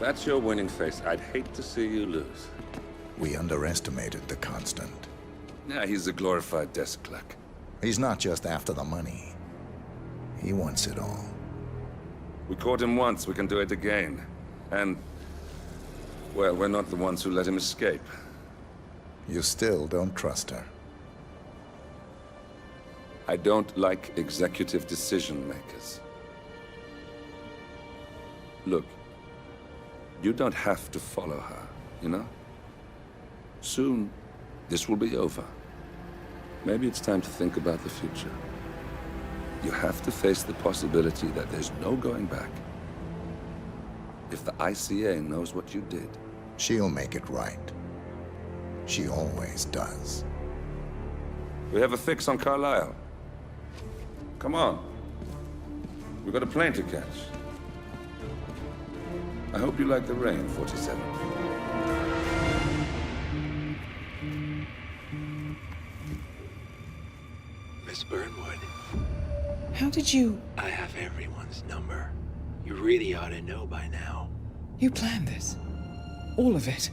that's your winning face, I'd hate to see you lose. We underestimated the Constant. Yeah, he's a glorified desk clerk. He's not just after the money. He wants it all. We caught him once, we can do it again. And, well, we're not the ones who let him escape. You still don't trust her. I don't like executive decision makers. Look, you don't have to follow her, you know? Soon, this will be over. Maybe it's time to think about the future. You have to face the possibility that there's no going back. If the ICA knows what you did... She'll make it right. She always does. We have a fix on Carlisle. Come on. We've got a plane to catch. I hope you like the rain, 47. Miss Burnwood. How did you... I have everyone's number. You really ought to know by now. You planned this? All of it?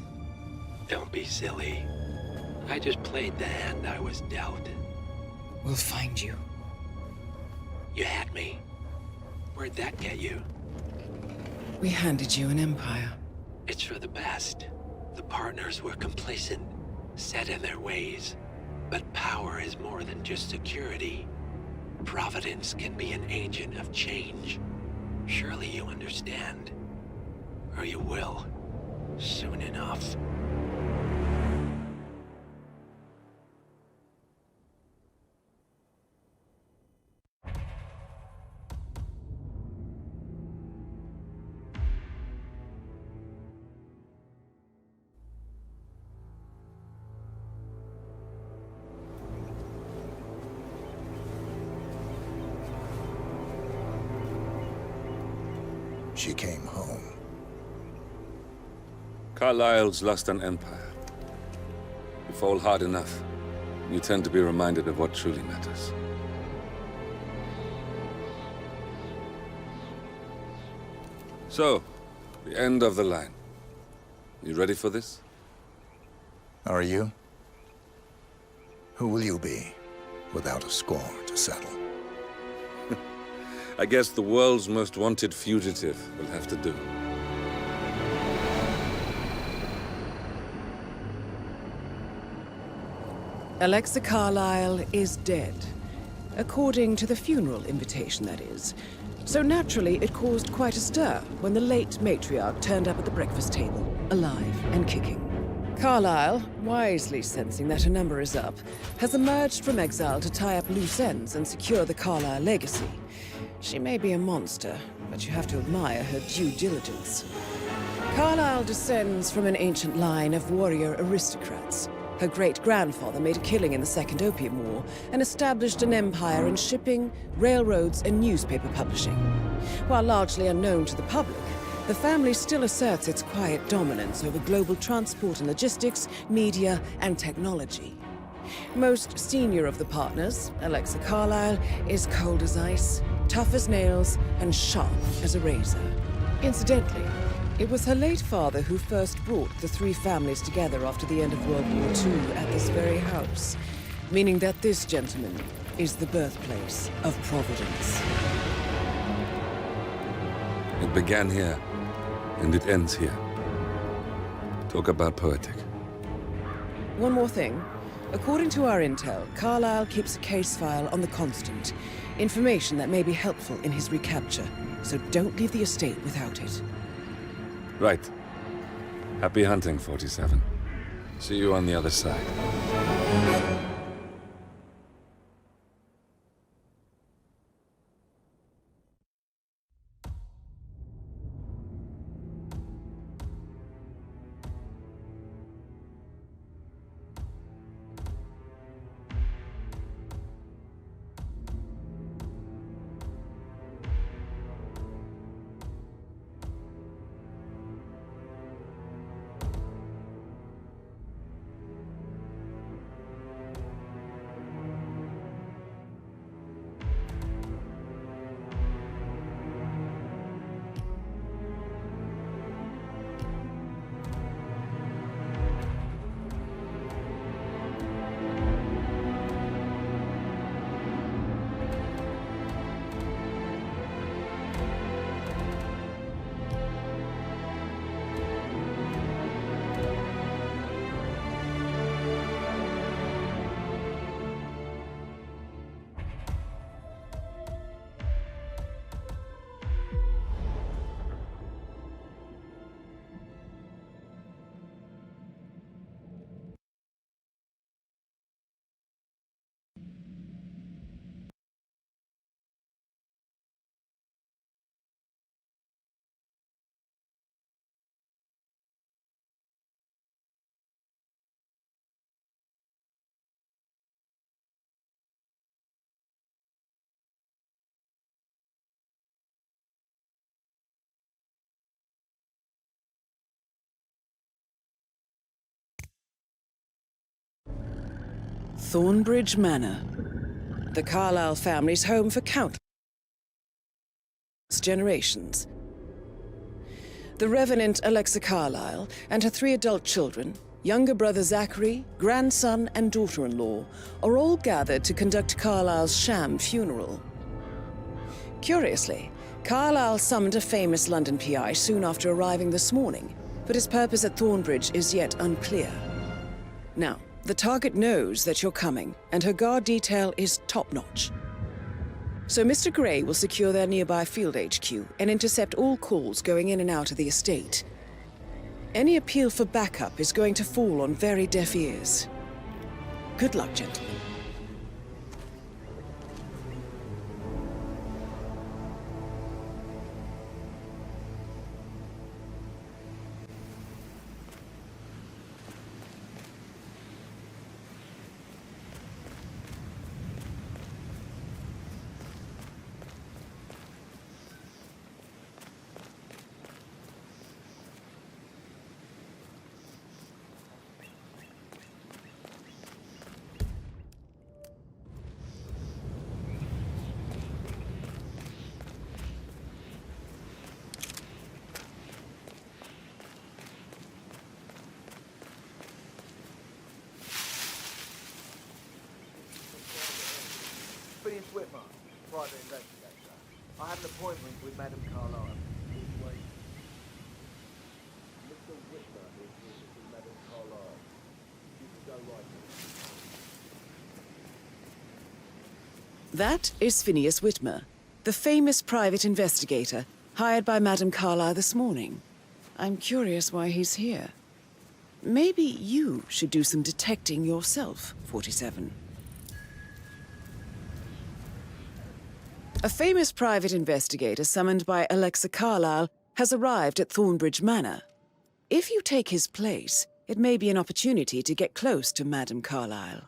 Don't be silly. I just played the hand I was dealt. We'll find you. You had me. Where'd that get you? We handed you an empire. It's for the best. The partners were complacent, set in their ways. But power is more than just security. Providence can be an agent of change. Surely you understand. Or you will. Soon enough. She came home. Carlisle's lost an empire. You fall hard enough, you tend to be reminded of what truly matters. So, the end of the line. You ready for this? Are you? Who will you be, without a score to settle? I guess the world's most wanted fugitive will have to do. Alexa Carlisle is dead. According to the funeral invitation, that is. So naturally, it caused quite a stir when the late matriarch turned up at the breakfast table, alive and kicking. Carlisle, wisely sensing that her number is up, has emerged from exile to tie up loose ends and secure the Carlisle legacy. She may be a monster, but you have to admire her due diligence. Carlisle descends from an ancient line of warrior aristocrats. Her great-grandfather made a killing in the Second Opium War and established an empire in shipping, railroads, and newspaper publishing. While largely unknown to the public, the family still asserts its quiet dominance over global transport and logistics, media, and technology. Most senior of the partners, Alexa Carlisle, is cold as ice, tough as nails, and sharp as a razor. Incidentally, it was her late father who first brought the three families together after the end of World War II at this very house, meaning that this gentleman is the birthplace of Providence. It began here, and it ends here. Talk about poetic. One more thing. According to our intel, Carlisle keeps a case file on the Constant. Information that may be helpful in his recapture, so don't leave the estate without it. Right. Happy hunting, 47. See you on the other side. Thornbridge Manor. The Carlyle family's home for countless generations. The Revenant Alexa Carlyle and her 3 adult children, younger brother Zachary, grandson and daughter-in-law, are all gathered to conduct Carlyle's sham funeral. Curiously, Carlyle summoned a famous London PI soon after arriving this morning, but his purpose at Thornbridge is yet unclear. Now, the target knows that you're coming, and her guard detail is top-notch. So Mr. Gray will secure their nearby field HQ and intercept all calls going in and out of the estate. Any appeal for backup is going to fall on very deaf ears. Good luck, gentlemen. Phineas Whitmer, private investigator. I have an appointment with Madame Carlyle. Please wait. Mr. Whitmer is here to see Madame Carlyle. You can go right now. That is Phineas Whitmer, the famous private investigator hired by Madame Carlyle this morning. I'm curious why he's here. Maybe you should do some detecting yourself, 47. A famous private investigator summoned by Alexa Carlyle has arrived at Thornbridge Manor. If you take his place, it may be an opportunity to get close to Madame Carlyle.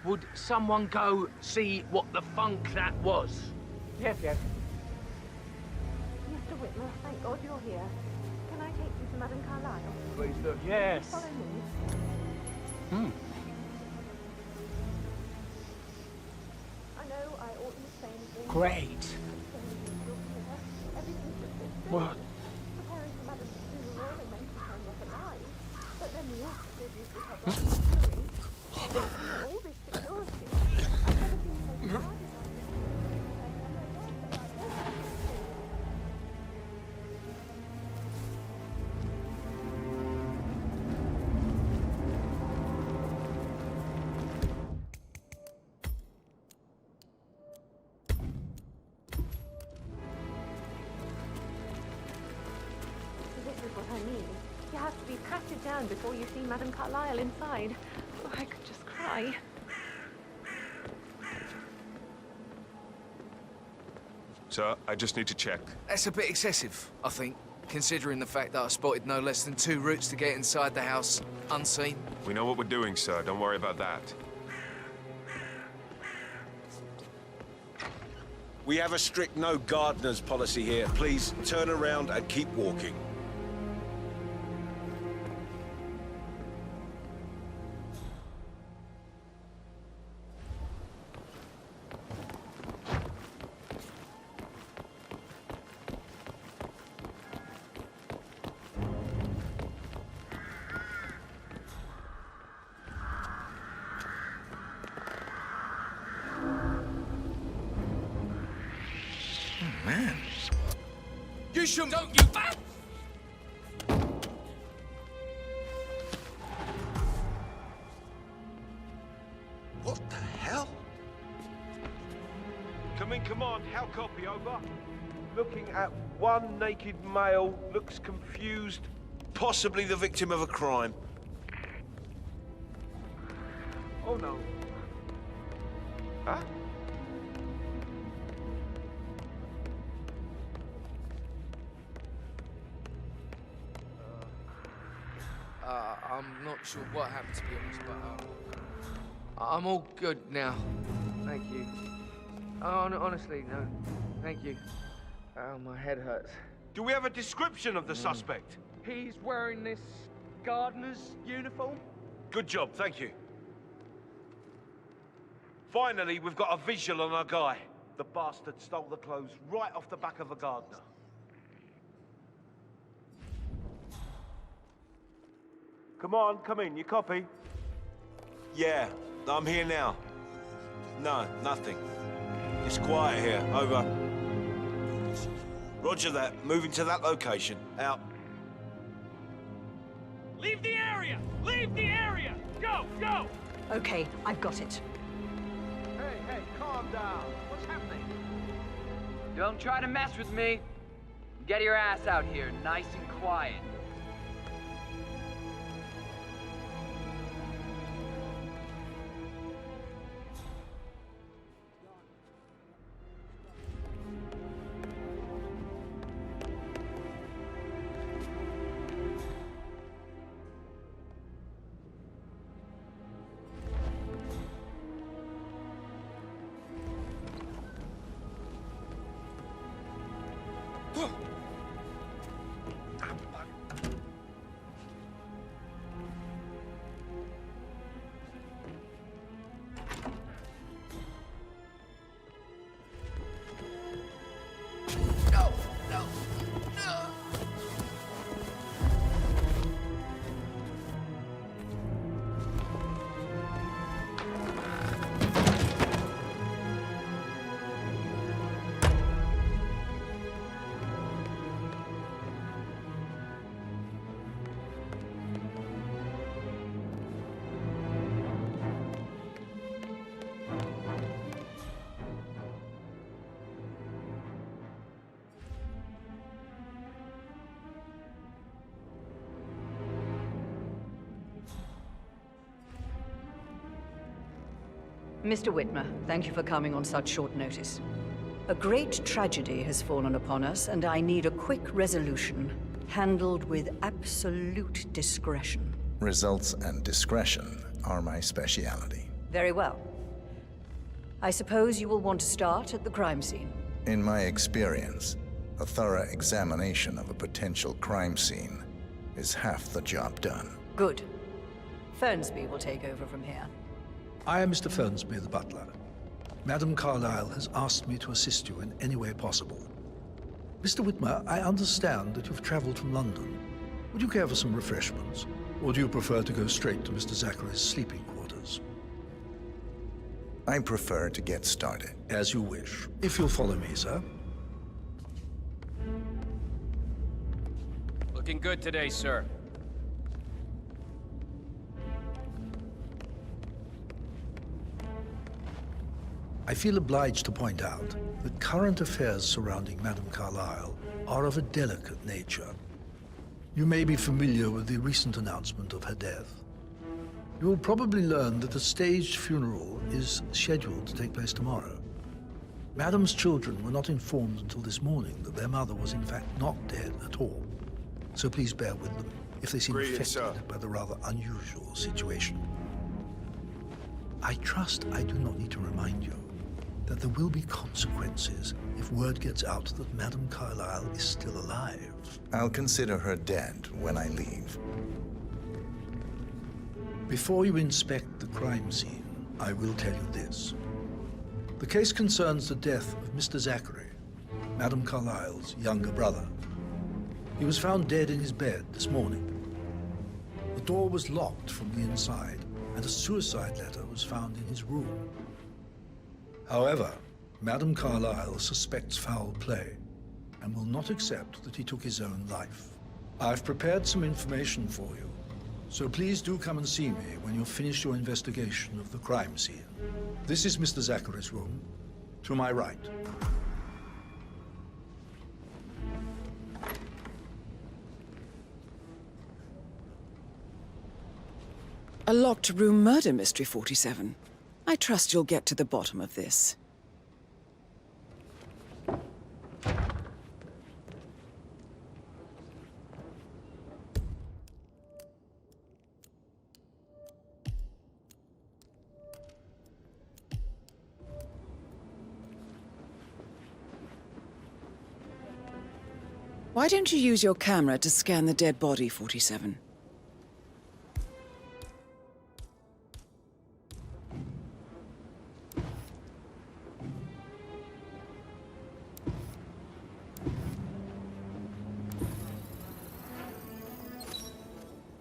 Would someone go see what the funk that was? Yes, yes. Mr. Whitmer, thank God you're here. Can I take you to Madame Carlyle? Please do. Yes. Follow me. I know I oughtn't to say anything. Great. What? Preparing for Madame's funeral and then preparing us alive. But then the officers used to cover up the story. All this security. I've never been so hard. This is what I mean. You have to be patted down before you see Madame Carlyle inside. Oh, I could just cry. Sir, I just need to check. That's a bit excessive, I think, considering the fact that I spotted no less than 2 routes to get inside the house unseen. We know what we're doing, sir. Don't worry about that. We have a strict no gardeners policy here. Please turn around and keep walking. Man. You shouldn't. Don't you? at one naked male, looks confused, possibly the victim of a crime. Oh no. Huh? I'm not sure what happened, to be honest, but I'm all good now. Thank you. Honestly, no. Thank you. Oh, my head hurts. Do we have a description of the suspect? He's wearing this gardener's uniform. Good job, thank you. Finally, we've got a visual on our guy. The bastard stole the clothes right off the back of a gardener. Come on, come in, you copy? Yeah, I'm here now. No, nothing. It's quiet here, over. Roger that, moving to that location, out. Leave the area! Leave the area! Go, go! Okay, I've got it. Hey, calm down. What's happening? Don't try to mess with me. Get your ass out here, nice and quiet. Mr. Whitmer, thank you for coming on such short notice. A great tragedy has fallen upon us, and I need a quick resolution, handled with absolute discretion. Results and discretion are my speciality. Very well. I suppose you will want to start at the crime scene. In my experience, a thorough examination of a potential crime scene is half the job done. Good. Fernsby will take over from here. I am Mr. Fernsby, the butler. Madam Carlyle has asked me to assist you in any way possible. Mr. Whitmer, I understand that you've traveled from London. Would you care for some refreshments? Or do you prefer to go straight to Mr. Zachary's sleeping quarters? I prefer to get started. As you wish. If you'll follow me, sir. Looking good today, sir. I feel obliged to point out that current affairs surrounding Madame Carlyle are of a delicate nature. You may be familiar with the recent announcement of her death. You will probably learn that a staged funeral is scheduled to take place tomorrow. Madame's children were not informed until this morning that their mother was in fact not dead at all. So please bear with them if they seem affected by the rather unusual situation. I trust I do not need to remind you that there will be consequences if word gets out that Madame Carlyle is still alive. I'll consider her dead when I leave. Before you inspect the crime scene, I will tell you this. The case concerns the death of Mr. Zachary, Madame Carlyle's younger brother. He was found dead in his bed this morning. The door was locked from the inside, and a suicide letter was found in his room. However, Madame Carlyle suspects foul play and will not accept that he took his own life. I've prepared some information for you, so please do come and see me when you've finished your investigation of the crime scene. This is Mr. Zachary's room, to my right. A locked room murder mystery, 47. I trust you'll get to the bottom of this. Why don't you use your camera to scan the dead body, 47?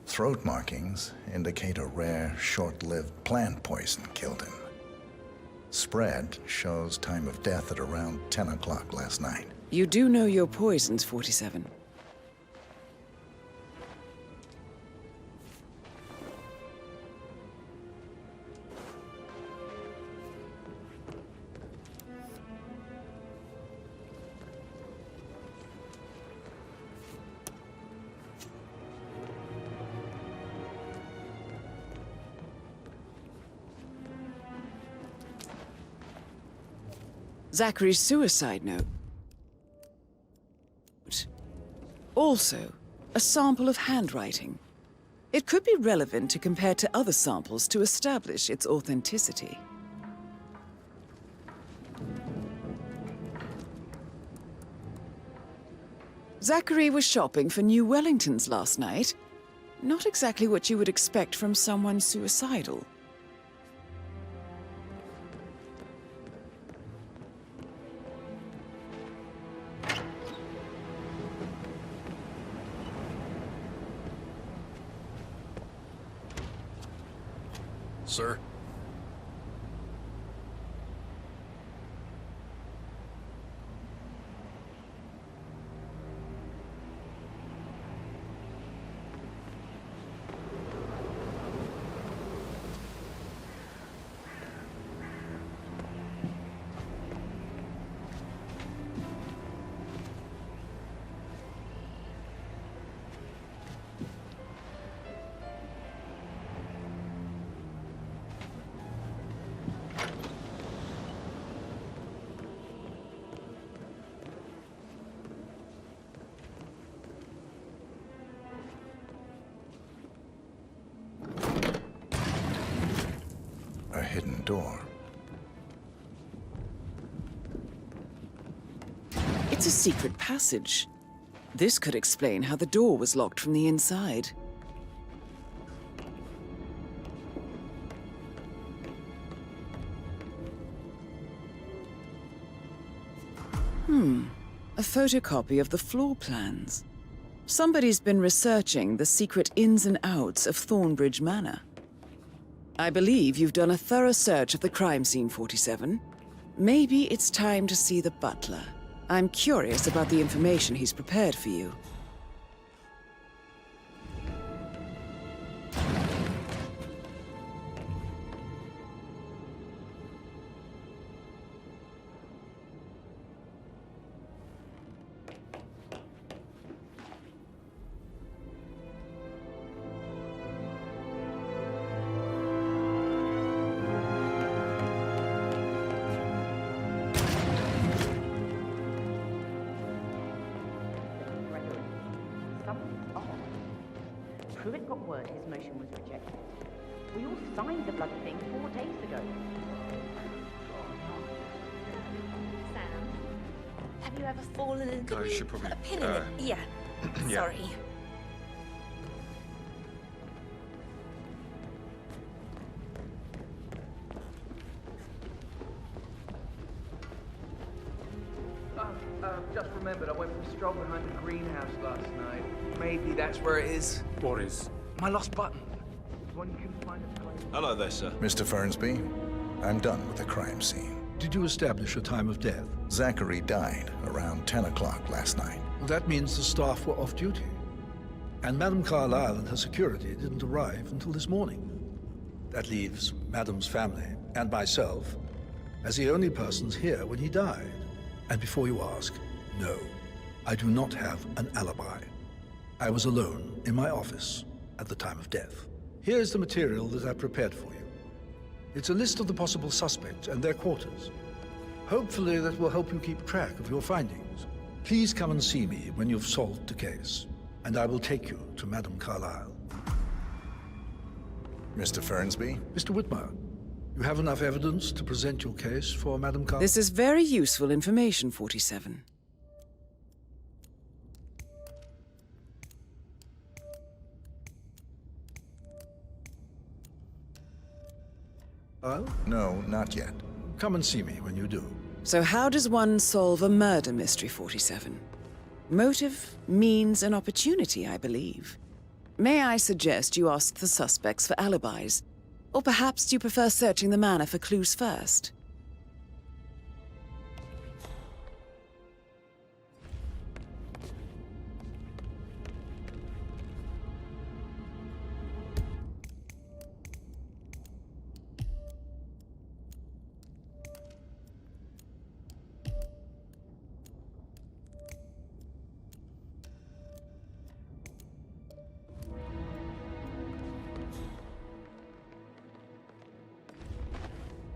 Throat markings indicate a rare, short-lived plant poison killed him. Spread shows time of death at around 10 o'clock last night. You do know your poisons, 47. Zachary's suicide note. Also, a sample of handwriting. It could be relevant to compare to other samples to establish its authenticity. Zachary was shopping for new Wellingtons last night. Not exactly what you would expect from someone suicidal. Sir? A hidden door. It's a secret passage. This could explain how the door was locked from the inside. A photocopy of the floor plans. Somebody's been researching the secret ins and outs of Thornbridge Manor. I believe you've done a thorough search of the crime scene, 47. Maybe it's time to see the butler. I'm curious about the information he's prepared for you. Pruitt got word his motion was rejected. We all signed the bloody thing 4 days ago. Sam, have you ever fallen into I should probably... a pin in it? Yeah. yeah. Sorry. Just remembered, I went for a stroll behind the greenhouse last night. Maybe that's where it is. What is? My lost button. The one you couldn't find at the place. Hello there, sir. Mr. Fernsby, I'm done with the crime scene. Did you establish a time of death? Zachary died around 10 o'clock last night. Well, that means the staff were off duty. And Madame Carlyle and her security didn't arrive until this morning. That leaves Madame's family and myself as the only persons here when he died. And before you ask, no, I do not have an alibi. I was alone in my office at the time of death. Here's the material that I prepared for you. It's a list of the possible suspects and their quarters. Hopefully that will help you keep track of your findings. Please come and see me when you've solved the case, and I will take you to Madame Carlyle. Mr. Fernsby? Mr. Whitmer, you have enough evidence to present your case for Madame Carlyle? This is very useful information, 47. No, not yet. Come and see me when you do. So how does one solve a murder mystery, 47? Motive, means, and opportunity, I believe. May I suggest you ask the suspects for alibis? Or perhaps you prefer searching the manor for clues first?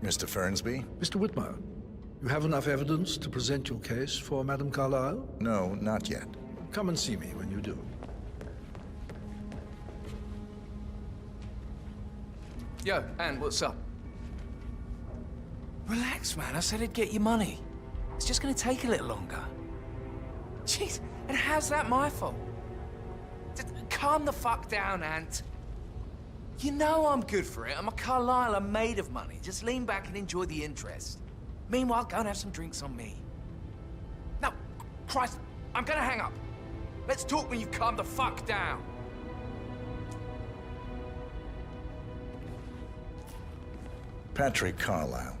Mr. Fernsby? Mr. Whitmer, you have enough evidence to present your case for Madame Carlyle? No, not yet. Come and see me when you do. Yo, Anne, what's up? Relax, man. I said I'd get you money. It's just gonna take a little longer. Jeez, and how's that my fault? Calm the fuck down, Ant. You know I'm good for it. I'm a Carlyle. I'm made of money. Just lean back and enjoy the interest. Meanwhile, go and have some drinks on me. No, Christ, I'm gonna hang up. Let's talk when you've calmed the fuck down. Patrick Carlyle.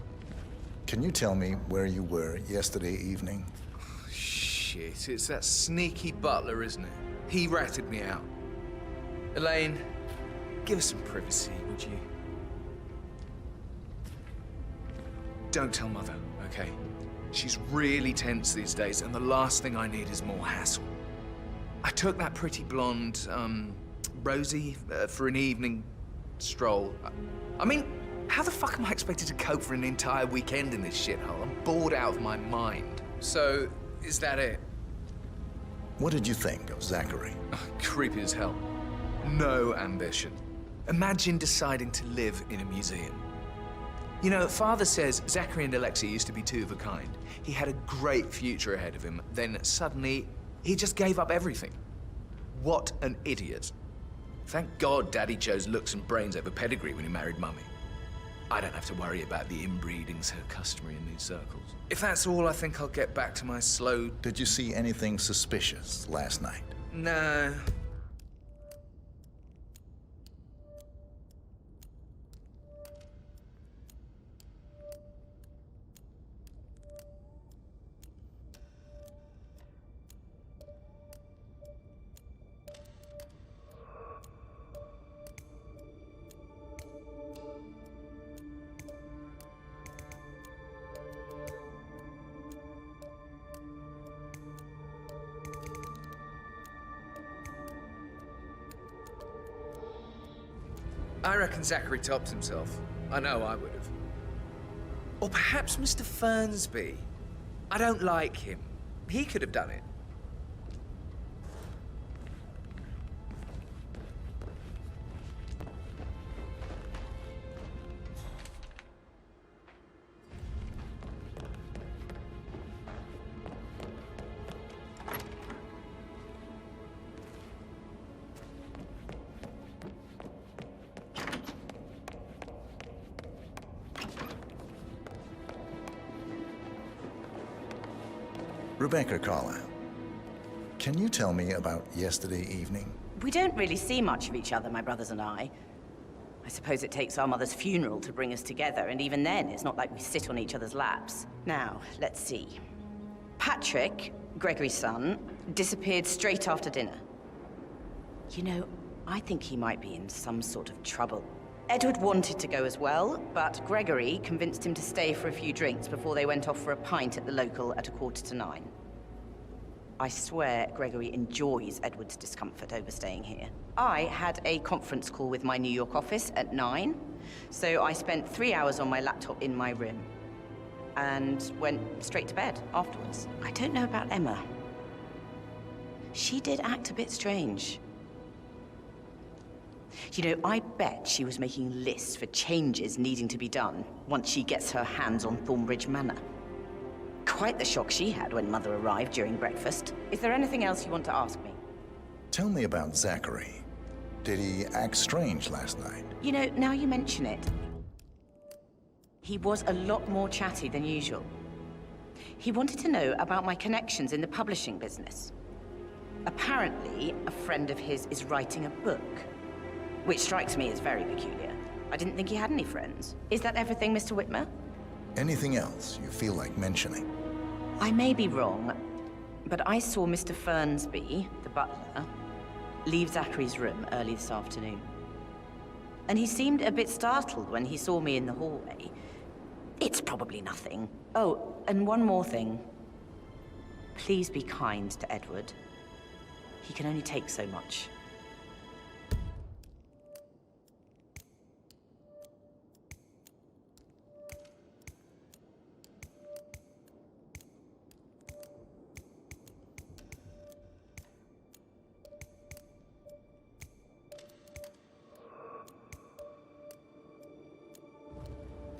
Can you tell me where you were yesterday evening? Shit, it's that sneaky butler, isn't it? He ratted me out. Elaine, give us some privacy, would you? Don't tell Mother, okay? She's really tense these days, and the last thing I need is more hassle. I took that pretty blonde, Rosie, for an evening stroll. I mean, how the fuck am I expected to cope for an entire weekend in this shithole? I'm bored out of my mind. So, is that it? What did you think of Zachary? Creepy as hell. No ambition. Imagine deciding to live in a museum. You know, Father says Zachary and Alexia used to be two of a kind. He had a great future ahead of him, then suddenly, he just gave up everything. What an idiot. Thank God Daddy chose looks and brains over pedigree when he married Mummy. I don't have to worry about the inbreeding so customary in these circles. If that's all, I think I'll get back to my slow... Did you see anything suspicious last night? No. I reckon Zachary tops himself. I know I would have. Or perhaps Mr. Fernsby. I don't like him. He could have done it. Rebecca Carlyle, can you tell me about yesterday evening? We don't really see much of each other, my brothers and I. I suppose it takes our mother's funeral to bring us together, and even then, it's not like we sit on each other's laps. Now, let's see. Patrick, Gregory's son, disappeared straight after dinner. You know, I think he might be in some sort of trouble. Edward wanted to go as well, but Gregory convinced him to stay for a few drinks before they went off for a pint at the local at 8:45. I swear Gregory enjoys Edward's discomfort over staying here. I had a conference call with my New York office at 9, so I spent 3 hours on my laptop in my room and went straight to bed afterwards. I don't know about Emma. She did act a bit strange. You know, I bet she was making lists for changes needing to be done once she gets her hands on Thornbridge Manor. Quite the shock she had when Mother arrived during breakfast. Is there anything else you want to ask me? Tell me about Zachary. Did he act strange last night? You know, now you mention it, he was a lot more chatty than usual. He wanted to know about my connections in the publishing business. Apparently, a friend of his is writing a book, which strikes me as very peculiar. I didn't think he had any friends. Is that everything, Mr. Whitmer? Anything else you feel like mentioning? I may be wrong, but I saw Mr. Fernsby, the butler, leave Zachary's room early this afternoon. And he seemed a bit startled when he saw me in the hallway. It's probably nothing. Oh, and one more thing. Please be kind to Edward. He can only take so much.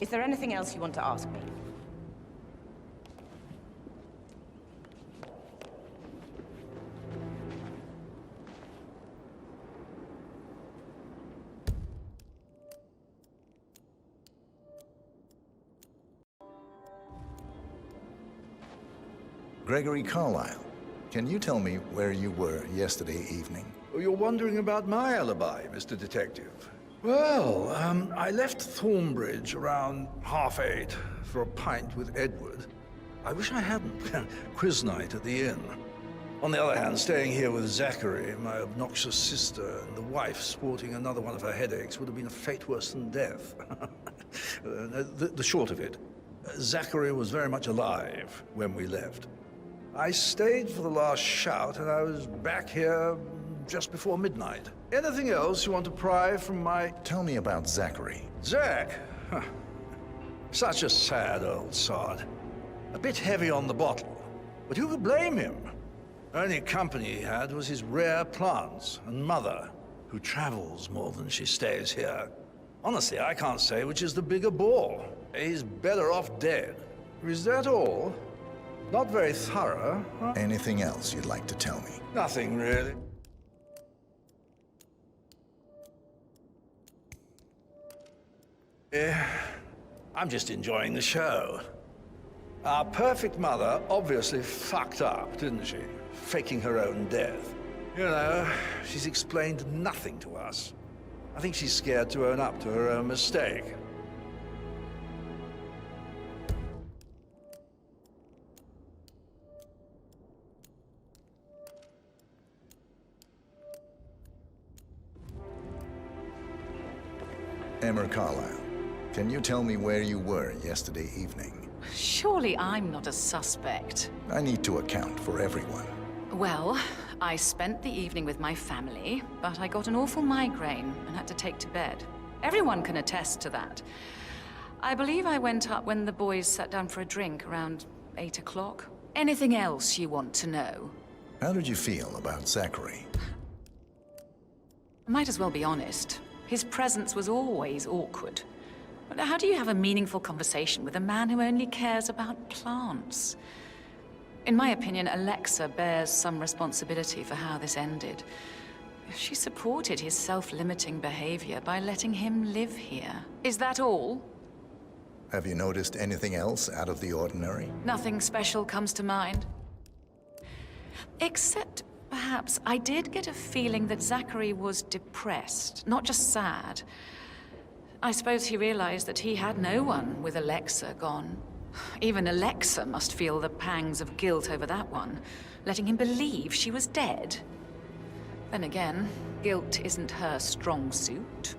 Is there anything else you want to ask me? Gregory Carlyle, can you tell me where you were yesterday evening? You're wondering about my alibi, Mr. Detective. Well, I left Thornbridge around 8:30 for a pint with Edward. I wish I hadn't. Quiz night at the inn. On the other hand, staying here with Zachary, my obnoxious sister, and the wife sporting another one of her headaches would have been a fate worse than death. The short of it, Zachary was very much alive when we left. I stayed for the last shout, and I was back here just before midnight. Anything else you want to pry from my... Tell me about Zachary. Zach? Huh. Such a sad old sod. A bit heavy on the bottle, but who could blame him? Only company he had was his rare plants and Mother, who travels more than she stays here. Honestly, I can't say which is the bigger bore. He's better off dead. Is that all? Not very thorough, huh? Anything else you'd like to tell me? Nothing, really. I'm just enjoying the show. Our perfect mother obviously fucked up, didn't she? Faking her own death. You know, she's explained nothing to us. I think she's scared to own up to her own mistake. Emma Carlyle, can you tell me where you were yesterday evening? Surely I'm not a suspect. I need to account for everyone. Well, I spent the evening with my family, but I got an awful migraine and had to take to bed. Everyone can attest to that. I believe I went up when the boys sat down for a drink around 8 o'clock. Anything else you want to know? How did you feel about Zachary? I might as well be honest. His presence was always awkward. But how do you have a meaningful conversation with a man who only cares about plants? In my opinion, Alexa bears some responsibility for how this ended. She supported his self-limiting behavior by letting him live here. Is that all? Have you noticed anything else out of the ordinary? Nothing special comes to mind. Except, perhaps, I did get a feeling that Zachary was depressed, not just sad. I suppose he realized that he had no one with Alexa gone. Even Alexa must feel the pangs of guilt over that one, letting him believe she was dead. Then again, guilt isn't her strong suit.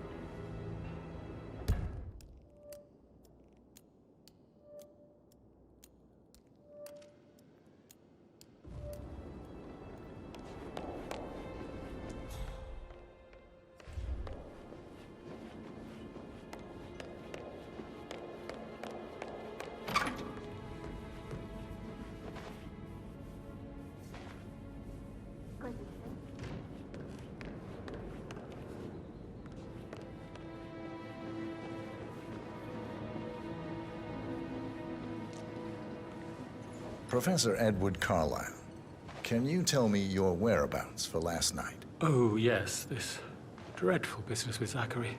Professor Edward Carlyle, can you tell me your whereabouts for last night? Oh, yes, this dreadful business with Zachary.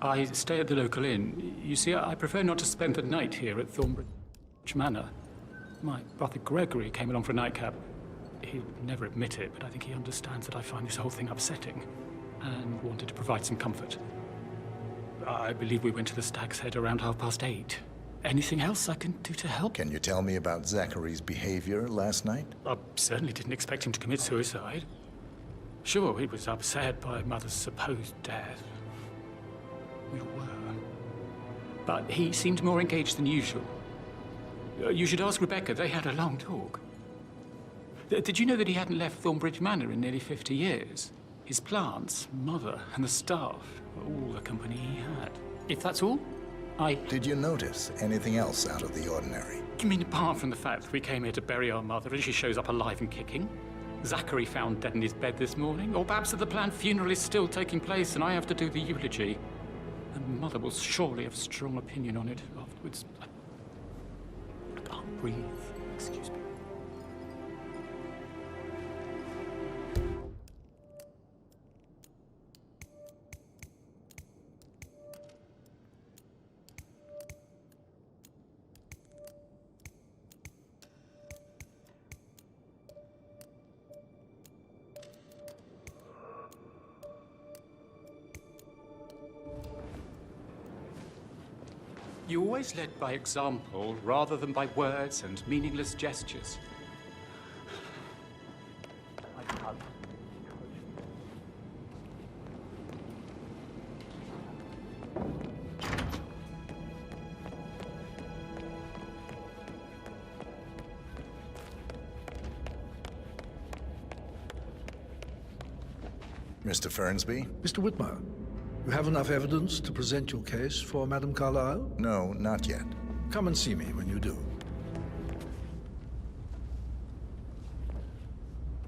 I stay at the local inn. You see, I prefer not to spend the night here at Thornbridge Manor. My brother Gregory came along for a nightcap. He'll never admit it, but I think he understands that I find this whole thing upsetting and wanted to provide some comfort. I believe we went to the Stag's Head around 8:30. Anything else I can do to help? Can you tell me about Zachary's behavior last night? I certainly didn't expect him to commit suicide. Sure, he was upset by Mother's supposed death. We all were. But he seemed more engaged than usual. You should ask Rebecca. They had a long talk. Did you know that he hadn't left Thornbridge Manor in nearly 50 years? His plants, Mother, and the staff were all the company he had. If that's all, Did you notice anything else out of the ordinary? You mean apart from the fact that we came here to bury our mother and she shows up alive and kicking? Zachary found dead in his bed this morning? Or perhaps that the planned funeral is still taking place and I have to do the eulogy? And Mother will surely have a strong opinion on it afterwards. I can't breathe. Excuse me. You always led by example rather than by words and meaningless gestures. Mr. Fernsby? Mr. Whitmer, you have enough evidence to present your case for Madame Carlyle? No, not yet. Come and see me when you do.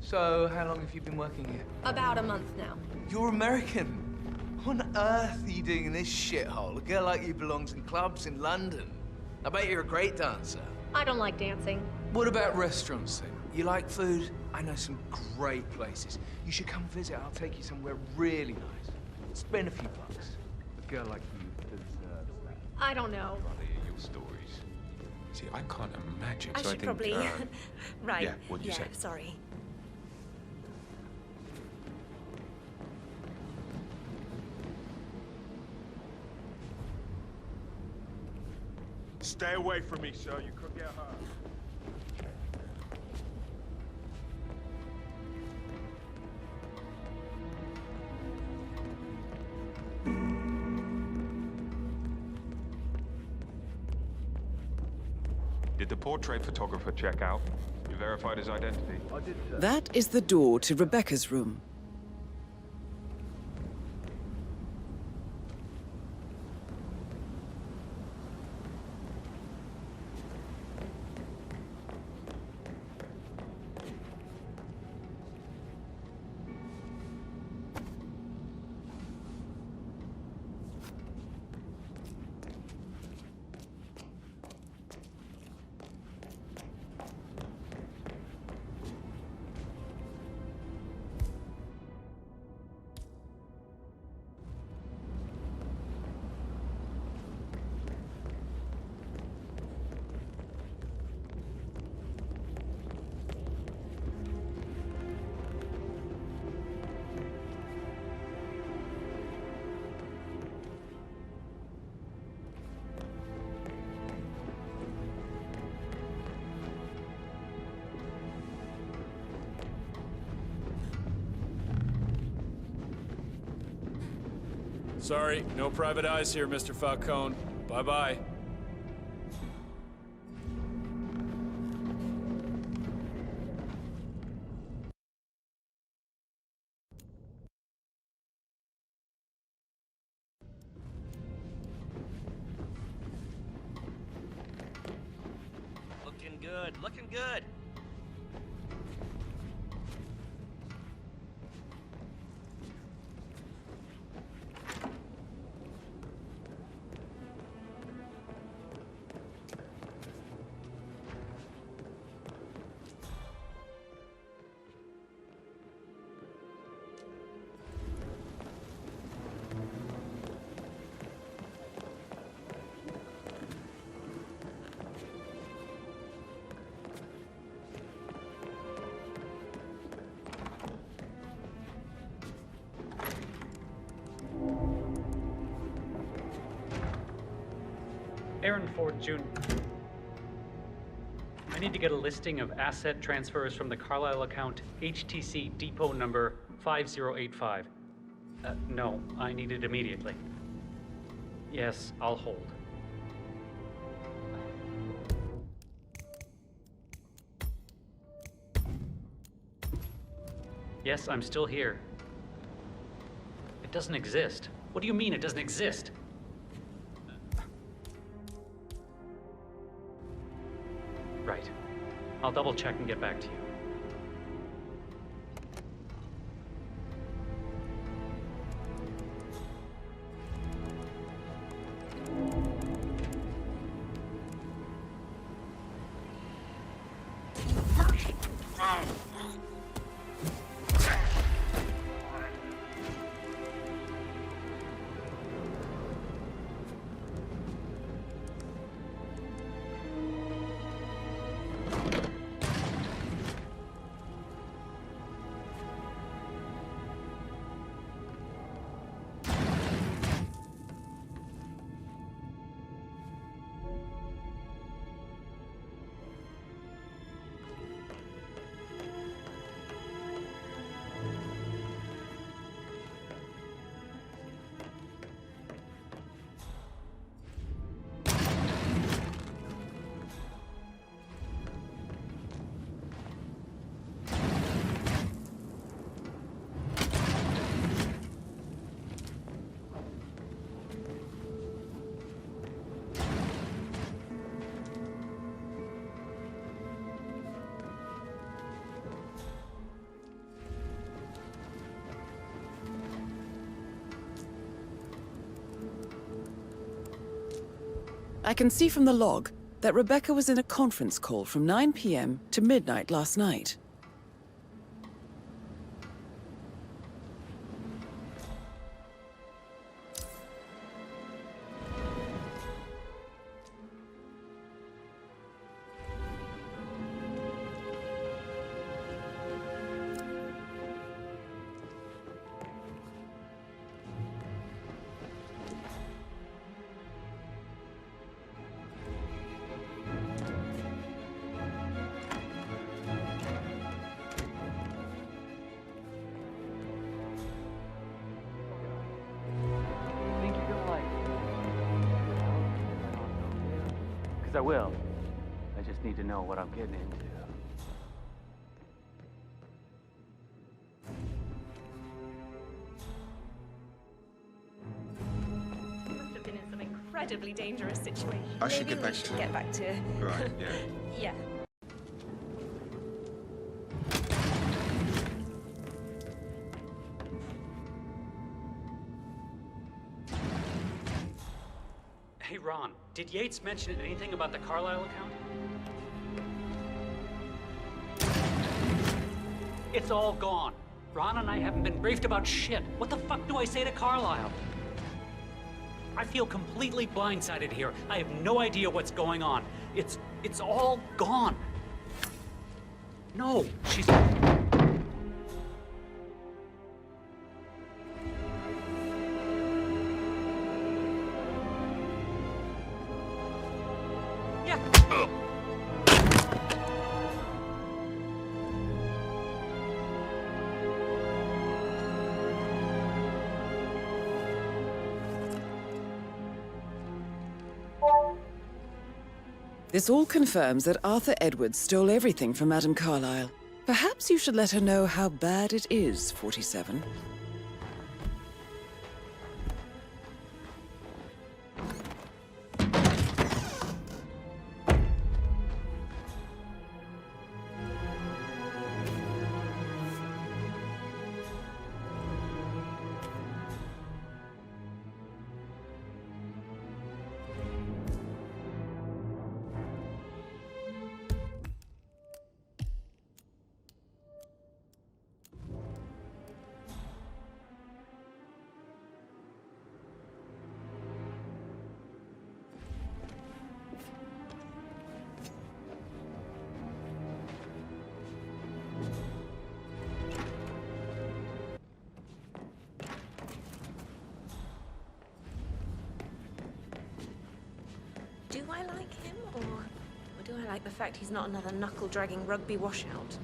So, how long have you been working here? About a month now. You're American. What on earth are you doing in this shithole? A girl like you belongs in clubs in London. I bet you're a great dancer. I don't like dancing. What about restaurants then? You like food? I know some great places. You should come visit. I'll take you somewhere really nice. Spend a few bucks. A girl like you deserves that. I don't know. Rather hear your stories. See, I can't imagine. I so should I think, probably... right. Yeah, what did you say? Sorry. Stay away from me, sir. You could get hurt. Did the portrait photographer check out? You verified his identity? I did, sir. That is the door to Rebecca's room. Sorry, no private eyes here, Mr. Falcone. Bye-bye. Looking good, looking good. Aaron Ford Jr. I need to get a listing of asset transfers from the Carlisle account HTC depot number 5085. No, I need it immediately. Yes, I'll hold. Yes, I'm still here. It doesn't exist. What do you mean it doesn't exist? Right. I'll double check and get back to you. I can see from the log that Rebecca was in a conference call from 9 p.m. to midnight last night. I will. I just need to know what I'm getting into. You must have been in some incredibly dangerous situation. I should Maybe get back we to should it. get back to Right, yeah. yeah. Hey, Ron, did Yates mention anything about the Carlisle account? It's all gone. Ron and I haven't been briefed about shit. What the fuck do I say to Carlisle? I feel completely blindsided here. I have no idea what's going on. It's all gone. No, she's... This all confirms that Arthur Edwards stole everything from Madame Carlisle. Perhaps you should let her know how bad it is, 47. Do I like him, or do I like the fact he's not another knuckle-dragging rugby washout?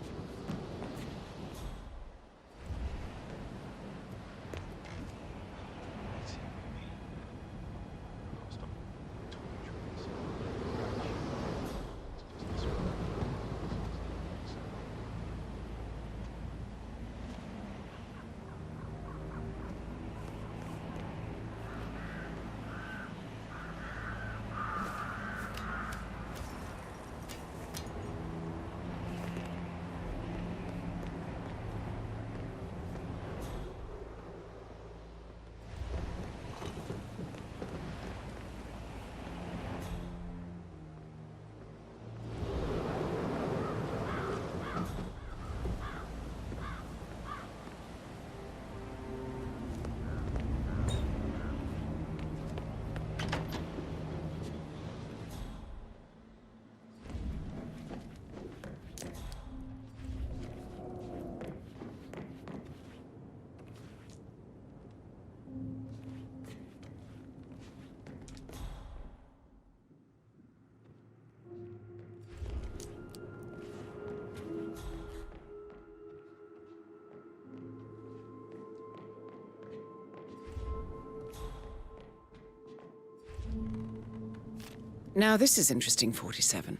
Now this is interesting, 47.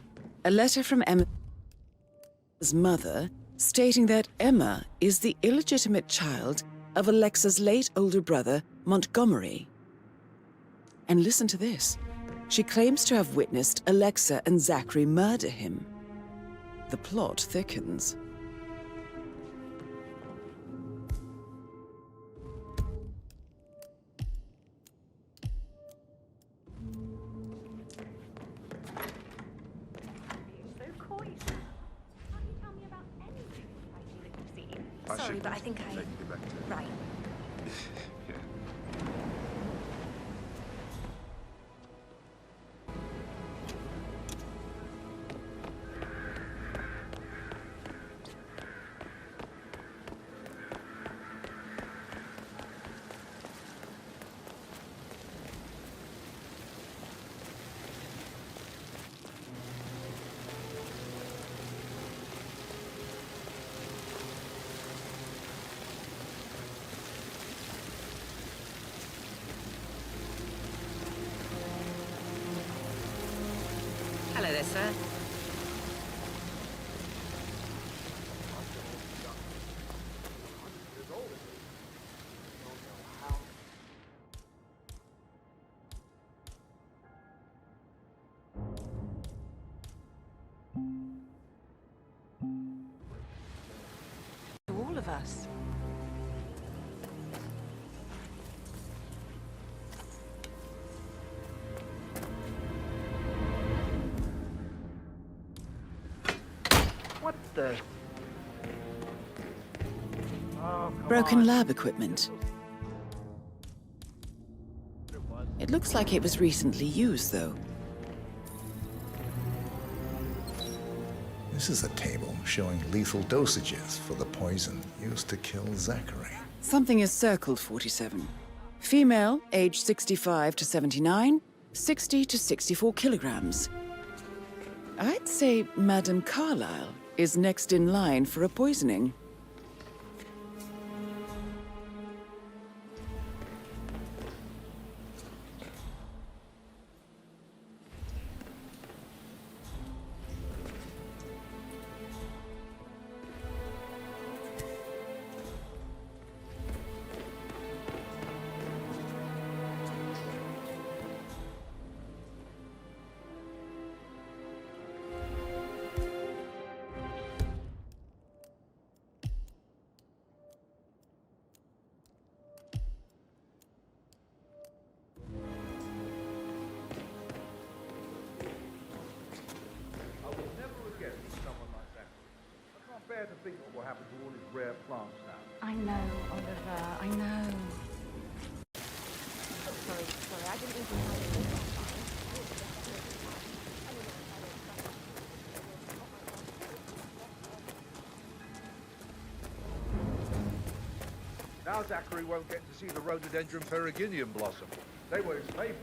A letter from Emma's mother stating that Emma is the illegitimate child of Alexa's late older brother, Montgomery. And listen to this. She claims to have witnessed Alexa and Zachary murder him. The plot thickens. Sorry, but I think I... Right. Hello there, sir. To all of us. What the? Broken lab equipment. It looks like it was recently used, though. This is a table showing lethal dosages for the poison used to kill Zachary. Something is circled, 47. Female, age 65 to 79, 60 to 64 kilograms. I'd say Madame Carlyle is next in line for a poisoning. To think what will happen to all his rare plants now. I know, Oliver, I know. Sorry, I didn't even know it was Now Zachary won't get to see the rhododendron periginium blossom. They were his favorite.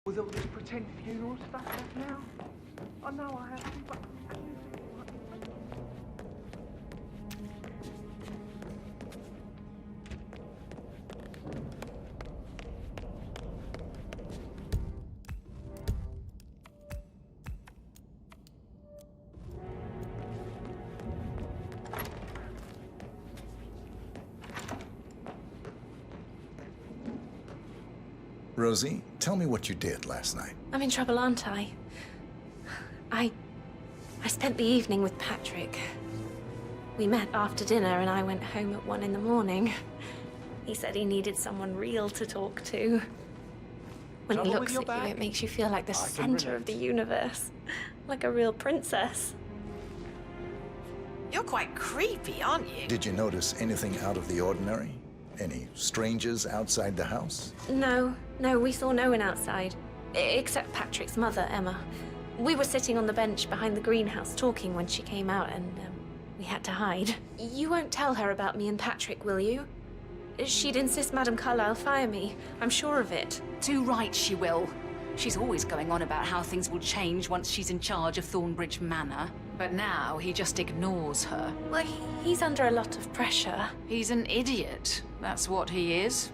With all this pretend funeral stuff now? I know I have to, but... Rosie, tell me what you did last night. I'm in trouble, aren't I? I spent the evening with Patrick. We met after dinner and I went home at 1 in the morning. He said he needed someone real to talk to. When he looks at you, it makes you feel like the center of the universe. Like a real princess. You're quite creepy, aren't you? Did you notice anything out of the ordinary? Any strangers outside the house? No, we saw no one outside. Except Patrick's mother, Emma. We were sitting on the bench behind the greenhouse talking when she came out and we had to hide. You won't tell her about me and Patrick, will you? She'd insist Madame Carlyle fire me. I'm sure of it. Too right she will. She's always going on about how things will change once she's in charge of Thornbridge Manor. But now he just ignores her. Well, he's under a lot of pressure. He's an idiot. That's what he is.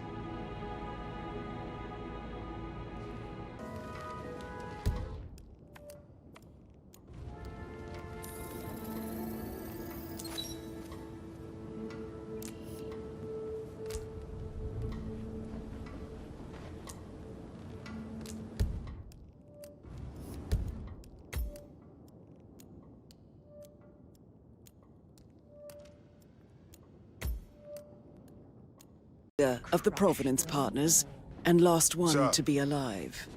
Of the Providence Partners, and last one to be alive.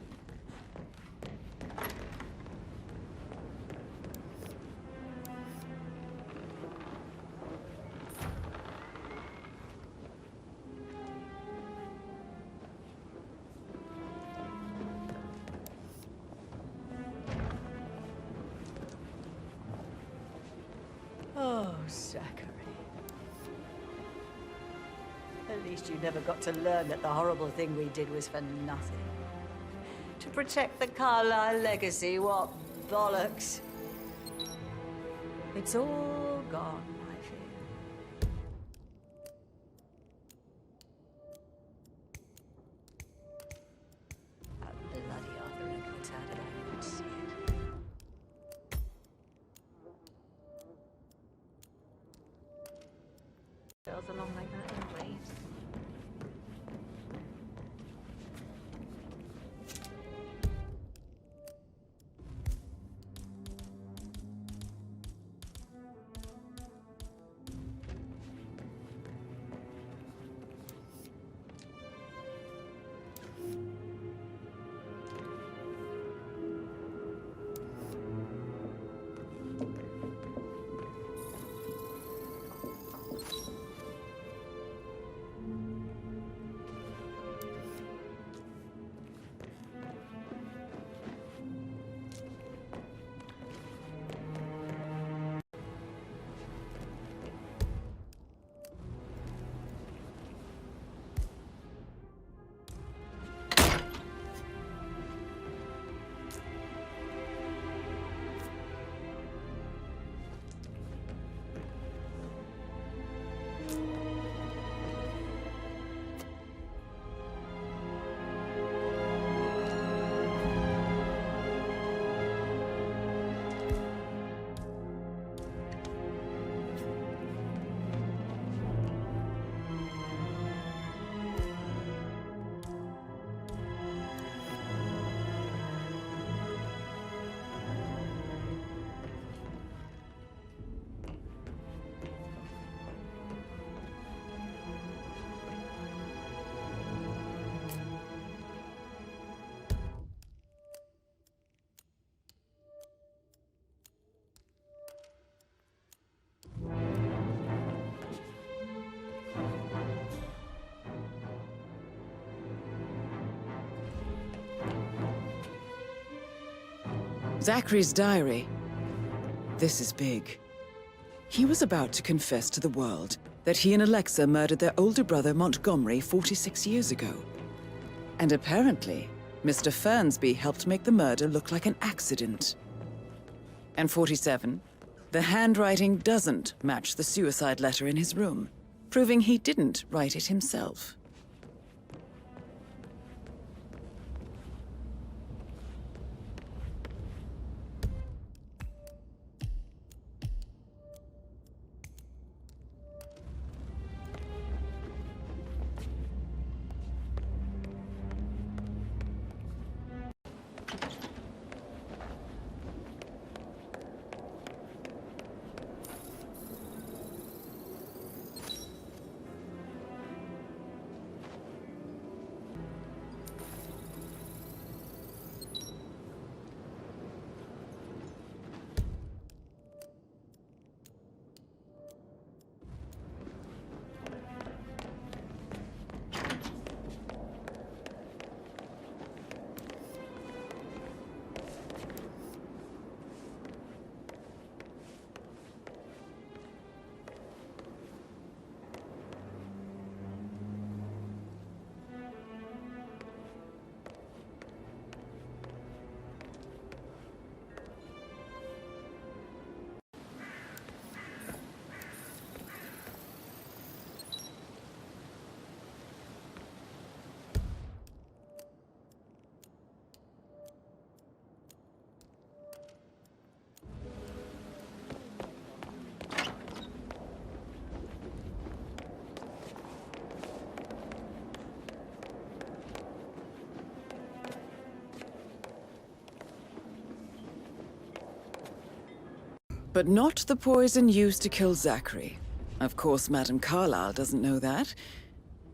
Oh, Zachary. At least you never got to learn that the horrible thing we did was for nothing. To protect the Carlyle legacy, what bollocks. It's all gone, I fear. That bloody Arthur Eccles, how did I even see it? Girls along like that anyway. Zachary's diary. This is big. He was about to confess to the world that he and Alexa murdered their older brother Montgomery 46 years ago. And apparently, Mr. Fernsby helped make the murder look like an accident. And 47, the handwriting doesn't match the suicide letter in his room, proving he didn't write it himself. But not the poison used to kill Zachary. Of course, Madame Carlyle doesn't know that.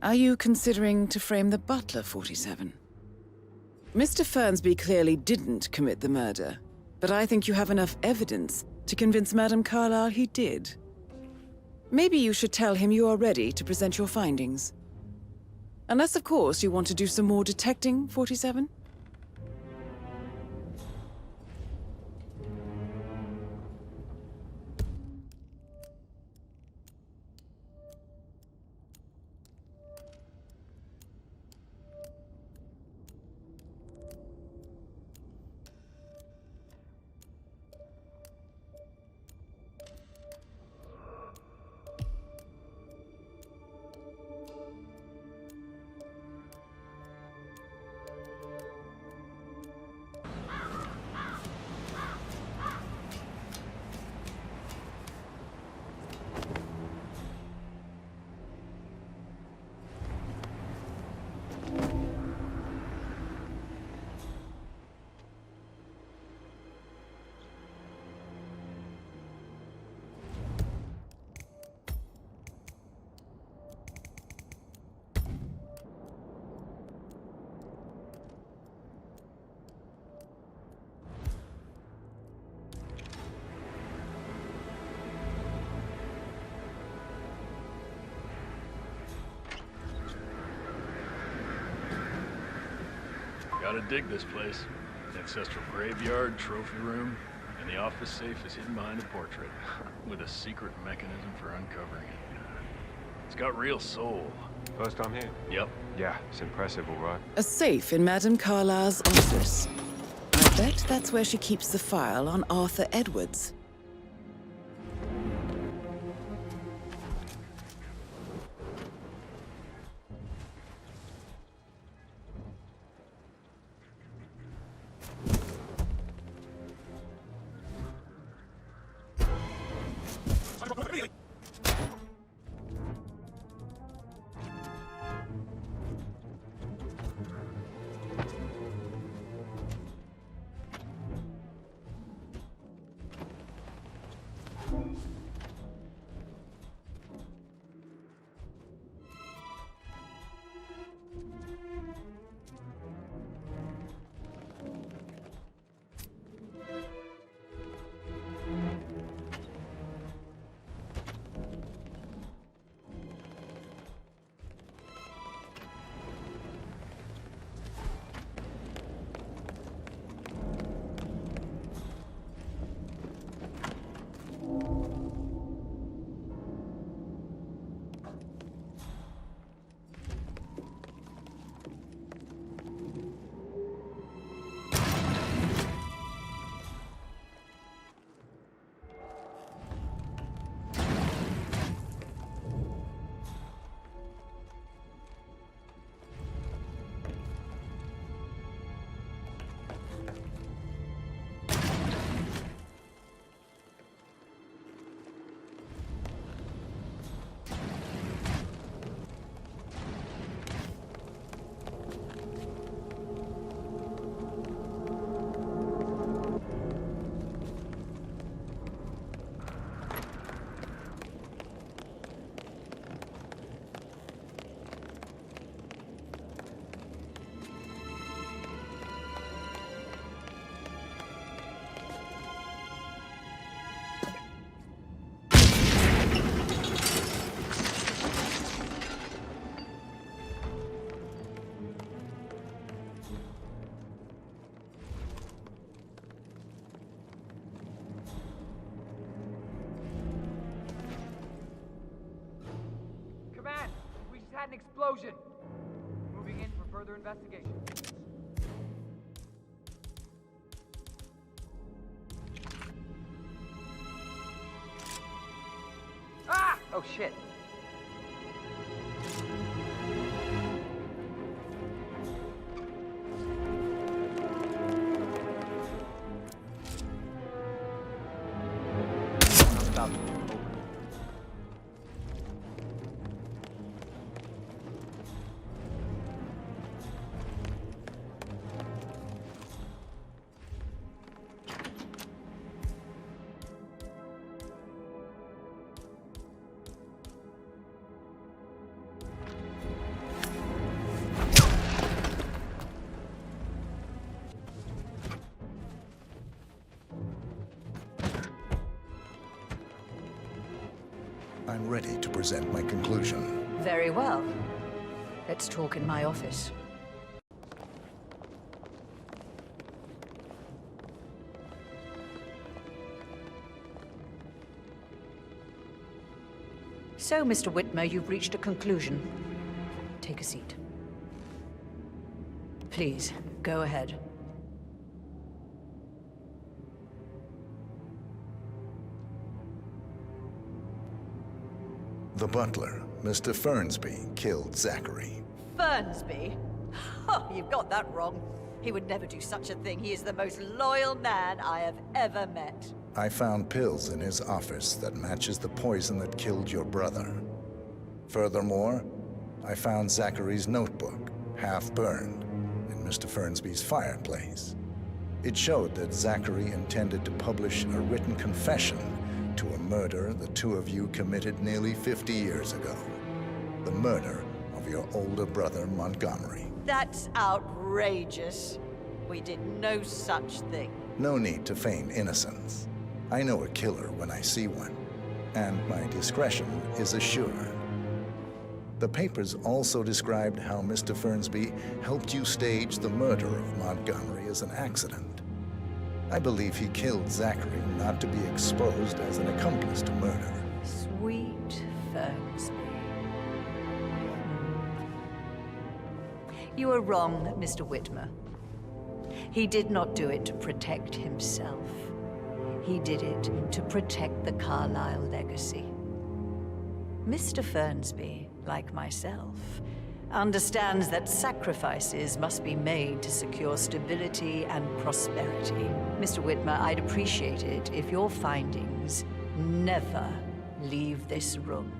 Are you considering to frame the butler, 47? Mr. Fernsby clearly didn't commit the murder, but I think you have enough evidence to convince Madame Carlyle he did. Maybe you should tell him you are ready to present your findings. Unless, of course, you want to do some more detecting, 47? Gotta dig this place. Ancestral graveyard, trophy room, and the office safe is hidden behind a portrait, with a secret mechanism for uncovering it. It's got real soul. First time here? Yep. Yeah, it's impressive, all right. A safe in Madame Carlyle's office. I bet that's where she keeps the file on Arthur Edwards. Command, we just had an explosion. Moving in for further investigation. Ah! Oh shit. Stop. I'm ready to present my conclusion. Very well. Let's talk in my office. So, Mr. Whitmer, you've reached a conclusion. Take a seat. Please, go ahead. The butler, Mr. Fernsby, killed Zachary. Fernsby? Oh, you've got that wrong. He would never do such a thing. He is the most loyal man I have ever met. I found pills in his office that matches the poison that killed your brother. Furthermore, I found Zachary's notebook, half burned, in Mr. Fernsby's fireplace. It showed that Zachary intended to publish a written confession to a murder the two of you committed nearly 50 years ago. The murder of your older brother, Montgomery. That's outrageous. We did no such thing. No need to feign innocence. I know a killer when I see one, and my discretion is assured. The papers also described how Mr. Fernsby helped you stage the murder of Montgomery as an accident. I believe he killed Zachary not to be exposed as an accomplice to murder. Sweet Fernsby. You are wrong, Mr. Whitmer. He did not do it to protect himself. He did it to protect the Carlyle legacy. Mr. Fernsby, like myself, understands that sacrifices must be made to secure stability and prosperity. Mr. Whitmer, I'd appreciate it if your findings never leave this room.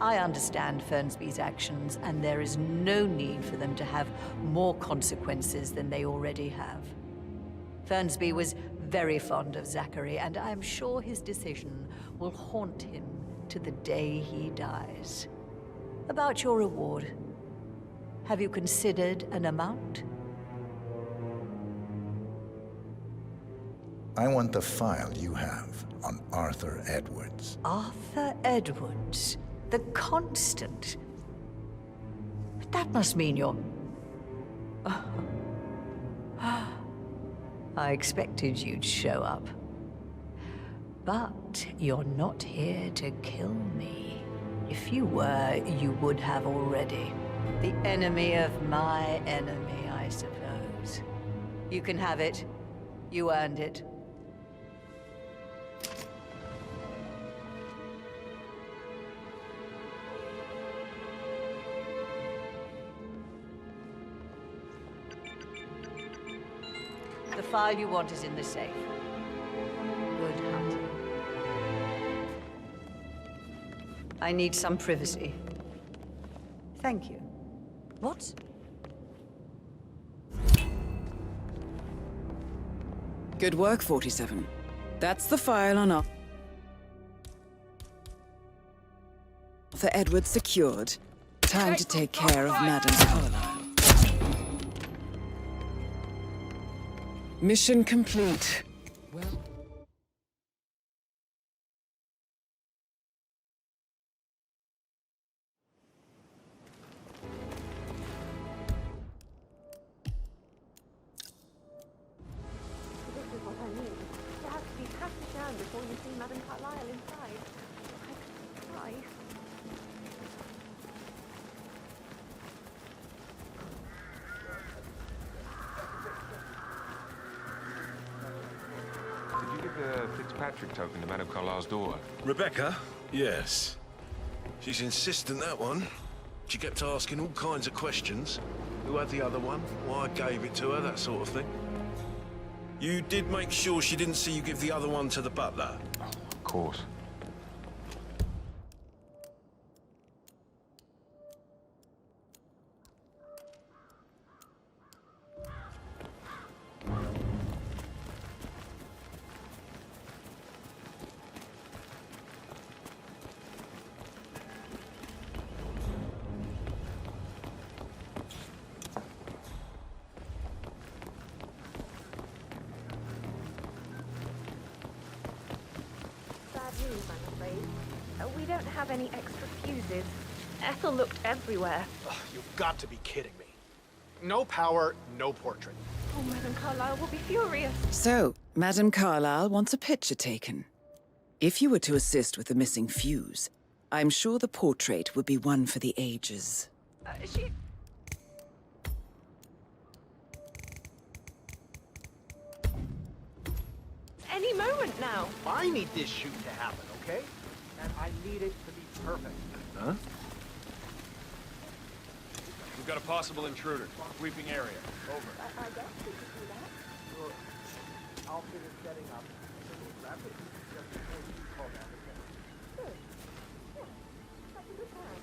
I understand Fernsby's actions, and there is no need for them to have more consequences than they already have. Fernsby was very fond of Zachary, and I'm sure his decision will haunt him to the day he dies. About your reward, have you considered an amount? I want the file you have on Arthur Edwards. Arthur Edwards, the Constant. But that must mean you're... I expected you'd show up. But you're not here to kill me. If you were, you would have already. The enemy of my enemy, I suppose. You can have it. You earned it. file you want is in the safe. Good hunting. I need some privacy. Thank you. What? Good work, 47. That's the file on Arthur Edwards secured. Time to take care of Madame Carlyle. Mission complete. Well... This is what I need. You have to be patted down before you see Madame Carlyle inside. I could cry. Did you give the Fitzpatrick token to Madame Carlyle's daughter? Rebecca? Yes. She's insistent, that one. She kept asking all kinds of questions. Who had the other one? Why I gave it to her, that sort of thing. You did make sure she didn't see you give the other one to the butler? Of course. Bad news, I'm afraid. We don't have any extra fuses. Ethel looked everywhere. Ugh, you've got to be kidding me. No power, no portrait. Oh, Madame Carlyle will be furious. So, Madame Carlyle wants a picture taken. If you were to assist with the missing fuse, I'm sure the portrait would be one for the ages. She... Any moment now. I need this shoot to happen, okay? And I need it to be perfect. Huh? We've got a possible intruder. Sweeping area. Over. I guess we could do that. Look, I'll finish setting up. And then we'll wrap it just before you call down the camera. Good. Yeah, that's a good plan.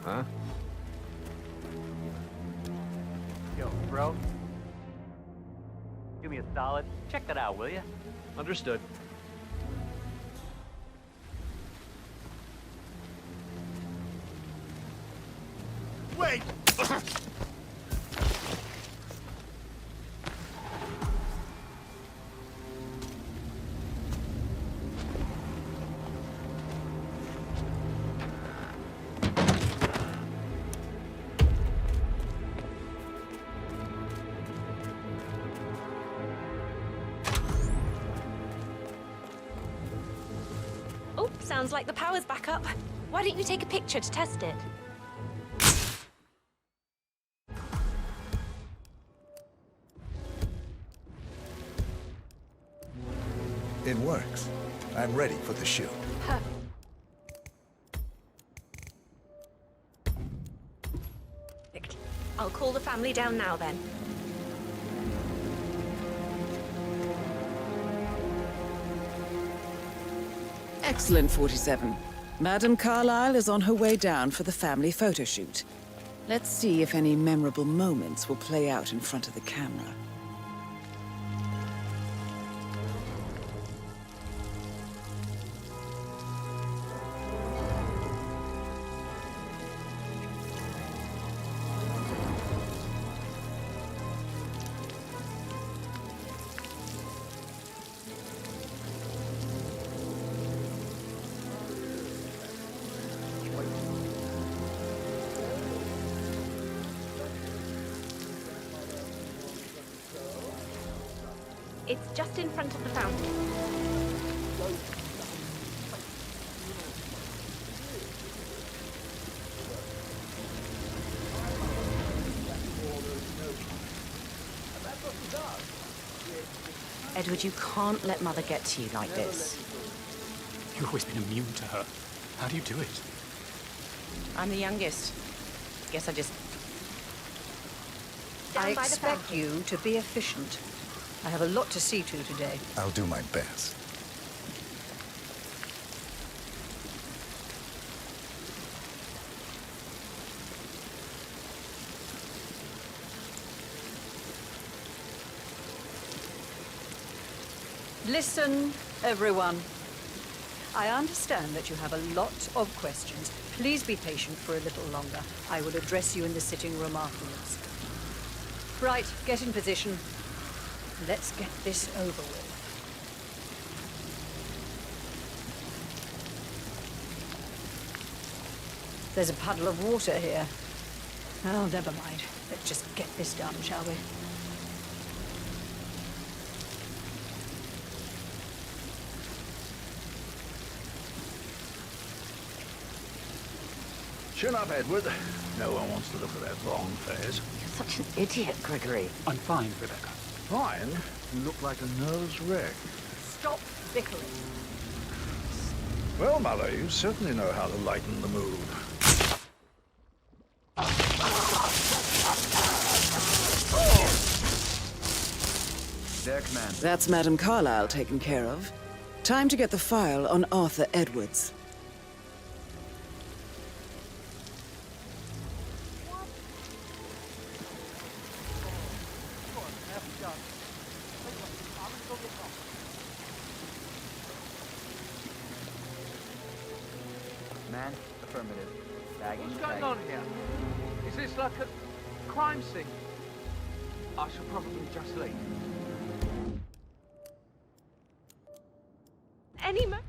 Huh? Yo, bro. Do me a solid. Check that out, will you? Understood. Wait! Oh, sounds like the power's back up. Why don't you take a picture to test it? It works. I'm ready for the shoot. Perfect. I'll call the family down now then. Excellent, 47. Madame Carlyle is on her way down for the family photo shoot. Let's see if any memorable moments will play out in front of the camera. It's just in front of the fountain. Edward, you can't let Mother get to you like this. You've always been immune to her. How do you do it? I'm the youngest. Guess I just... I expect you to be efficient. I have a lot to see to today. I'll do my best. Listen, everyone. I understand that you have a lot of questions. Please be patient for a little longer. I will address you in the sitting room afterwards. Right, get in position. Let's get this over with. There's a puddle of water here. Oh, never mind. Let's just get this done, shall we? Chin up, Edward. No one wants to look at that long face. You're such an idiot, Gregory. I'm fine, Rebecca. Fine? You look like a nervous wreck. Stop bickering. Well, Mother, you certainly know how to lighten the mood. There, Commander. That's Madame Carlyle taken care of. Time to get the file on Arthur Edwards. Man, affirmative. Bagging. What's going on here? Is this like a crime scene? I shall probably just leave. Any moment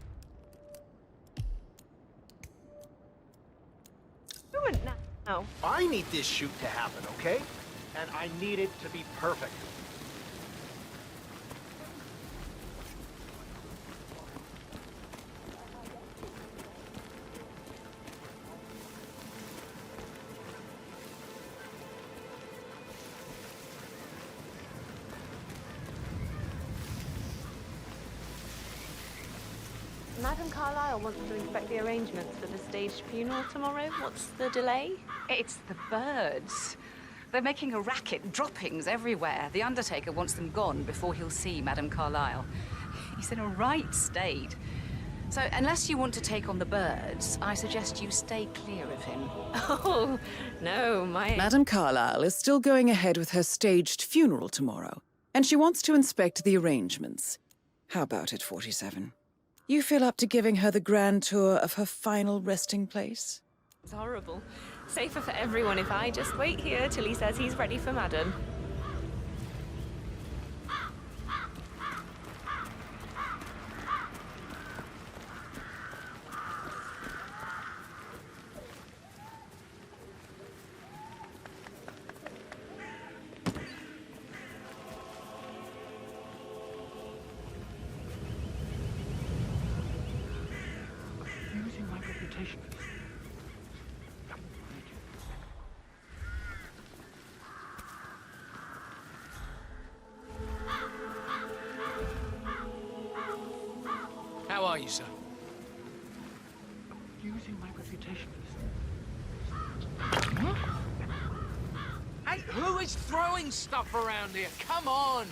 now. I need this shoot to happen, okay? And I need it to be perfect. Madame Carlyle wants to inspect the arrangements for the staged funeral tomorrow. What's the delay? It's the birds. They're making a racket, droppings everywhere. The Undertaker wants them gone before he'll see Madame Carlyle. He's in a right state. So, unless you want to take on the birds, I suggest you stay clear of him. Oh, no, Madame Carlyle is still going ahead with her staged funeral tomorrow, and she wants to inspect the arrangements. How about it, 47? You feel up to giving her the grand tour of her final resting place? It's horrible. Safer for everyone if I just wait here till he says he's ready for Madame. Using my reputation for this. How are you, sir? Using my reputation for this. Hey, who is throwing stuff around here? Come on!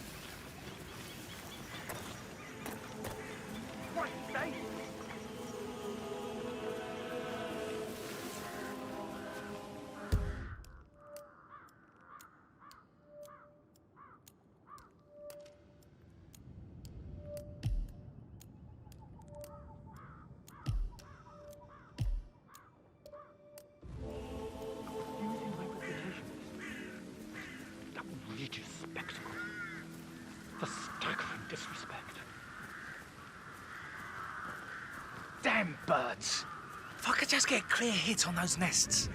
What say? Using my reputation for this. Outrageous spectacle. The staggering disrespect. Damn birds! If I could just get a clear hit on those nests.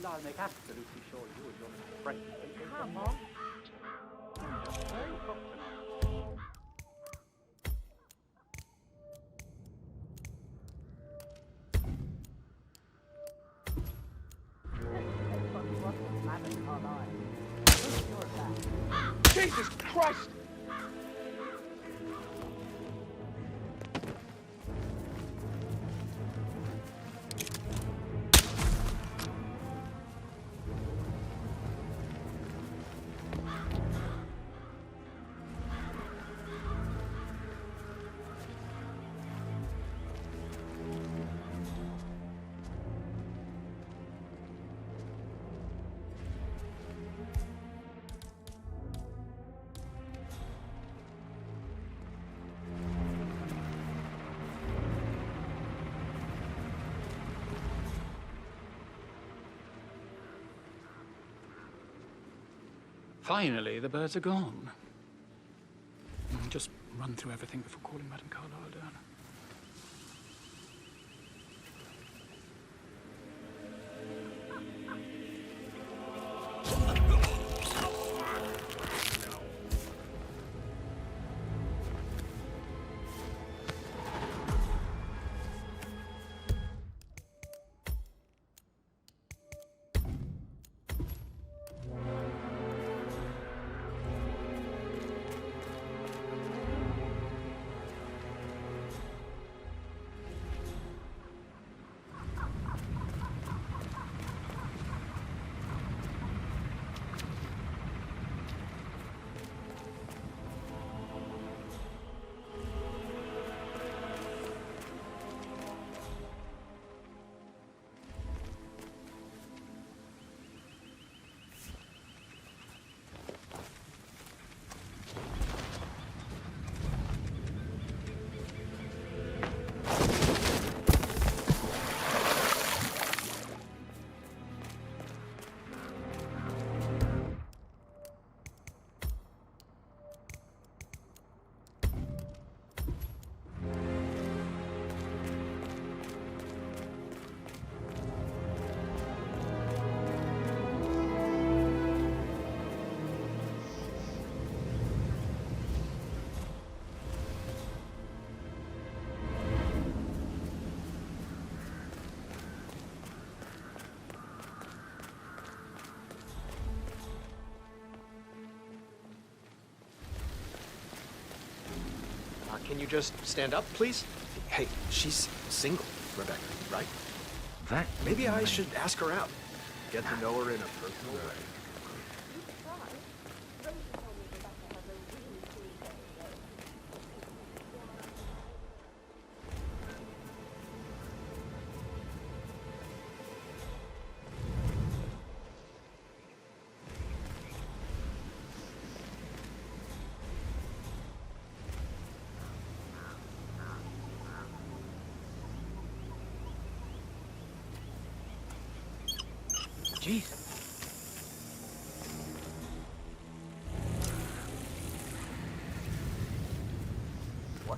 I'll make absolutely sure you and your friend. Come on. Jesus Christ! Finally, the birds are gone. Just run through everything before calling Madame Carlyle down. Can you just stand up, please? Hey, she's single, Rebecca, right? That Maybe I should ask her out. Get to know her in a personal way. Jeez. What?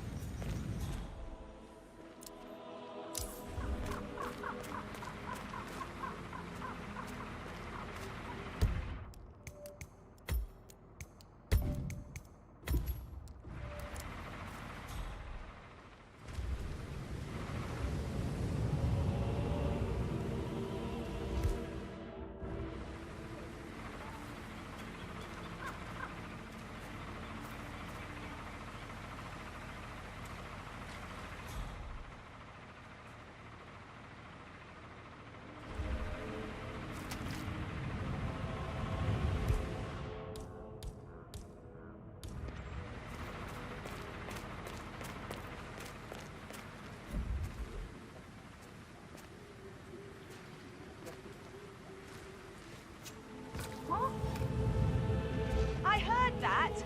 I heard that!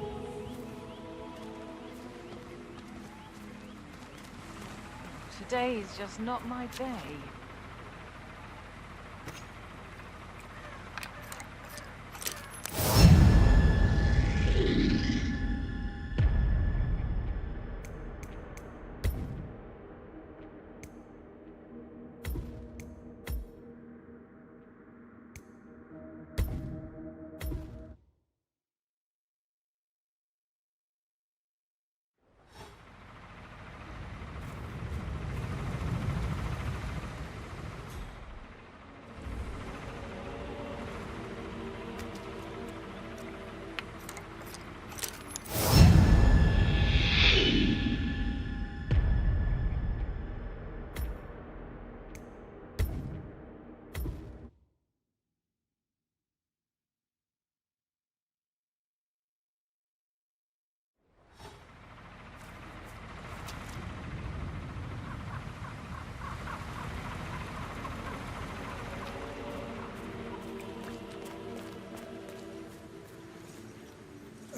Today's just not my day.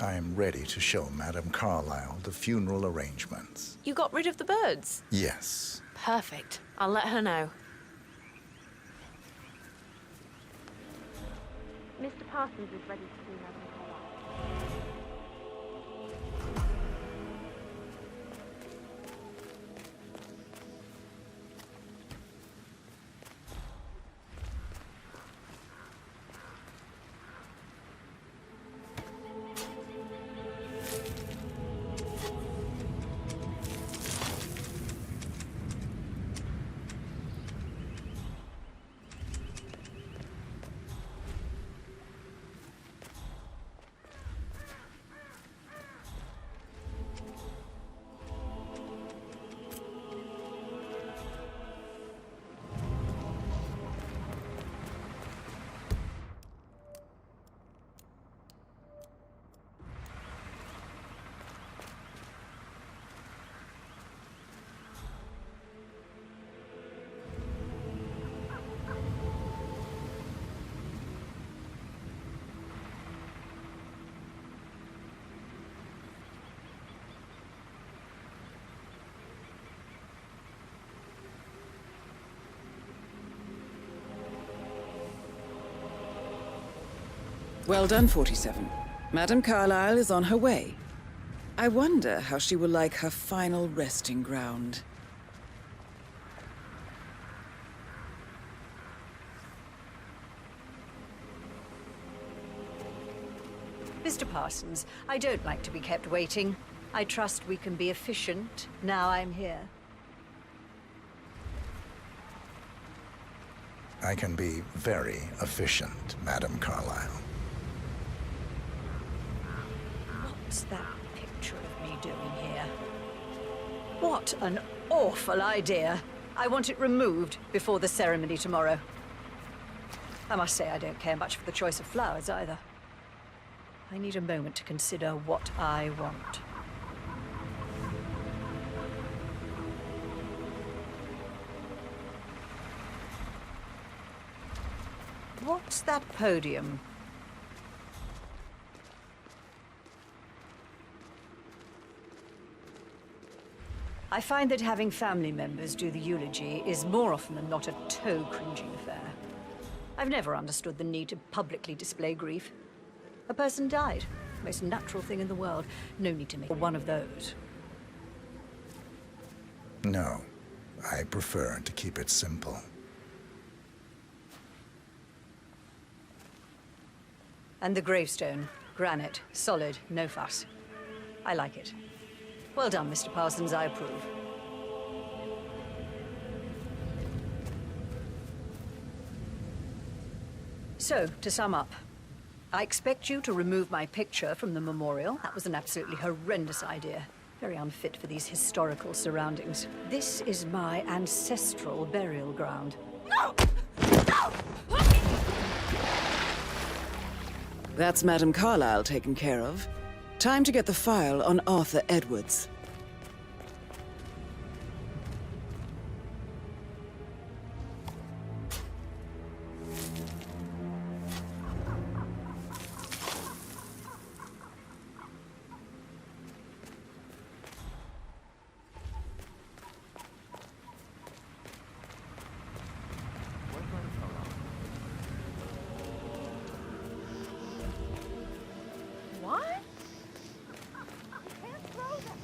I am ready to show Madame Carlyle the funeral arrangements. You got rid of the birds? Yes. Perfect. I'll let her know. Mr. Parsons is ready to see Madame Carlyle. Well done, 47. Madame Carlyle is on her way. I wonder how she will like her final resting ground. Mr. Parsons, I don't like to be kept waiting. I trust we can be efficient now I'm here. I can be very efficient, Madame Carlyle. What's that picture of me doing here? What an awful idea. I want it removed before the ceremony tomorrow. I must say I don't care much for the choice of flowers either. I need a moment to consider what I want. What's that podium? I find that having family members do the eulogy is more often than not a toe-cringing affair. I've never understood the need to publicly display grief. A person died. Most natural thing in the world. No need to make one of those. No, I prefer to keep it simple. And the gravestone. Granite. Solid. No fuss. I like it. Well done, Mr. Parsons. I approve. So, to sum up, I expect you to remove my picture from the memorial. That was an absolutely horrendous idea. Very unfit for these historical surroundings. This is my ancestral burial ground. No! No! That's Madame Carlyle taken care of. Time to get the file on Arthur Edwards. What? You can't throw them.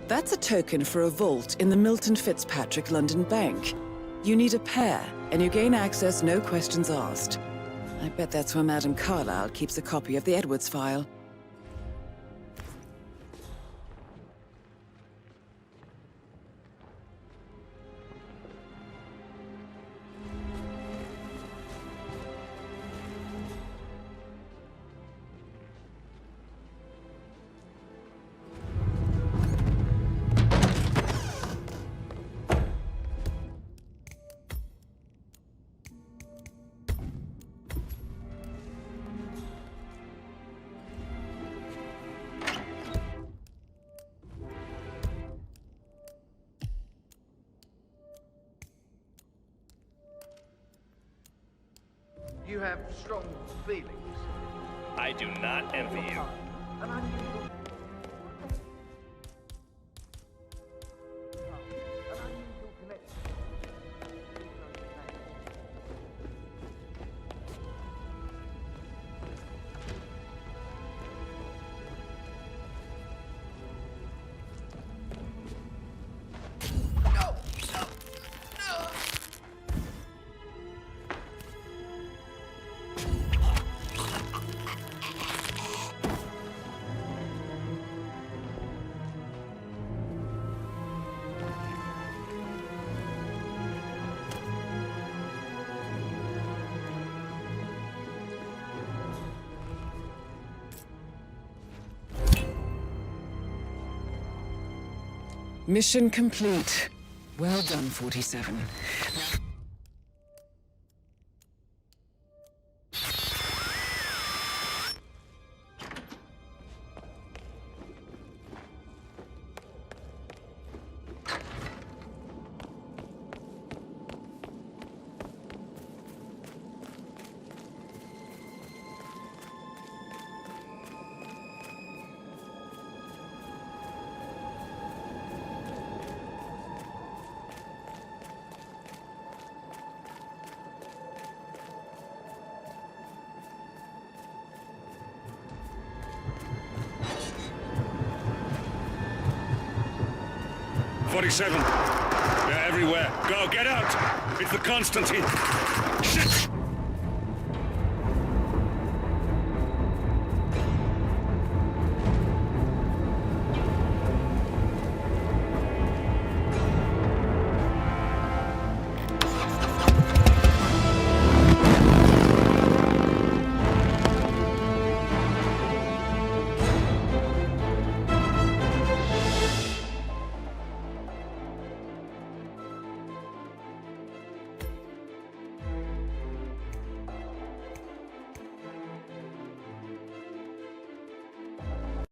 That's a token for a vault in the Milton Fitzpatrick London Bank. You need a pair, and you gain access no questions asked. I bet that's where Madame Carlyle keeps a copy of the Edwards file. You have strong feelings. I do not envy you. An unusual... Mission complete. Well done, 47. They're everywhere. Go, get out! It's the Constantine. Shit!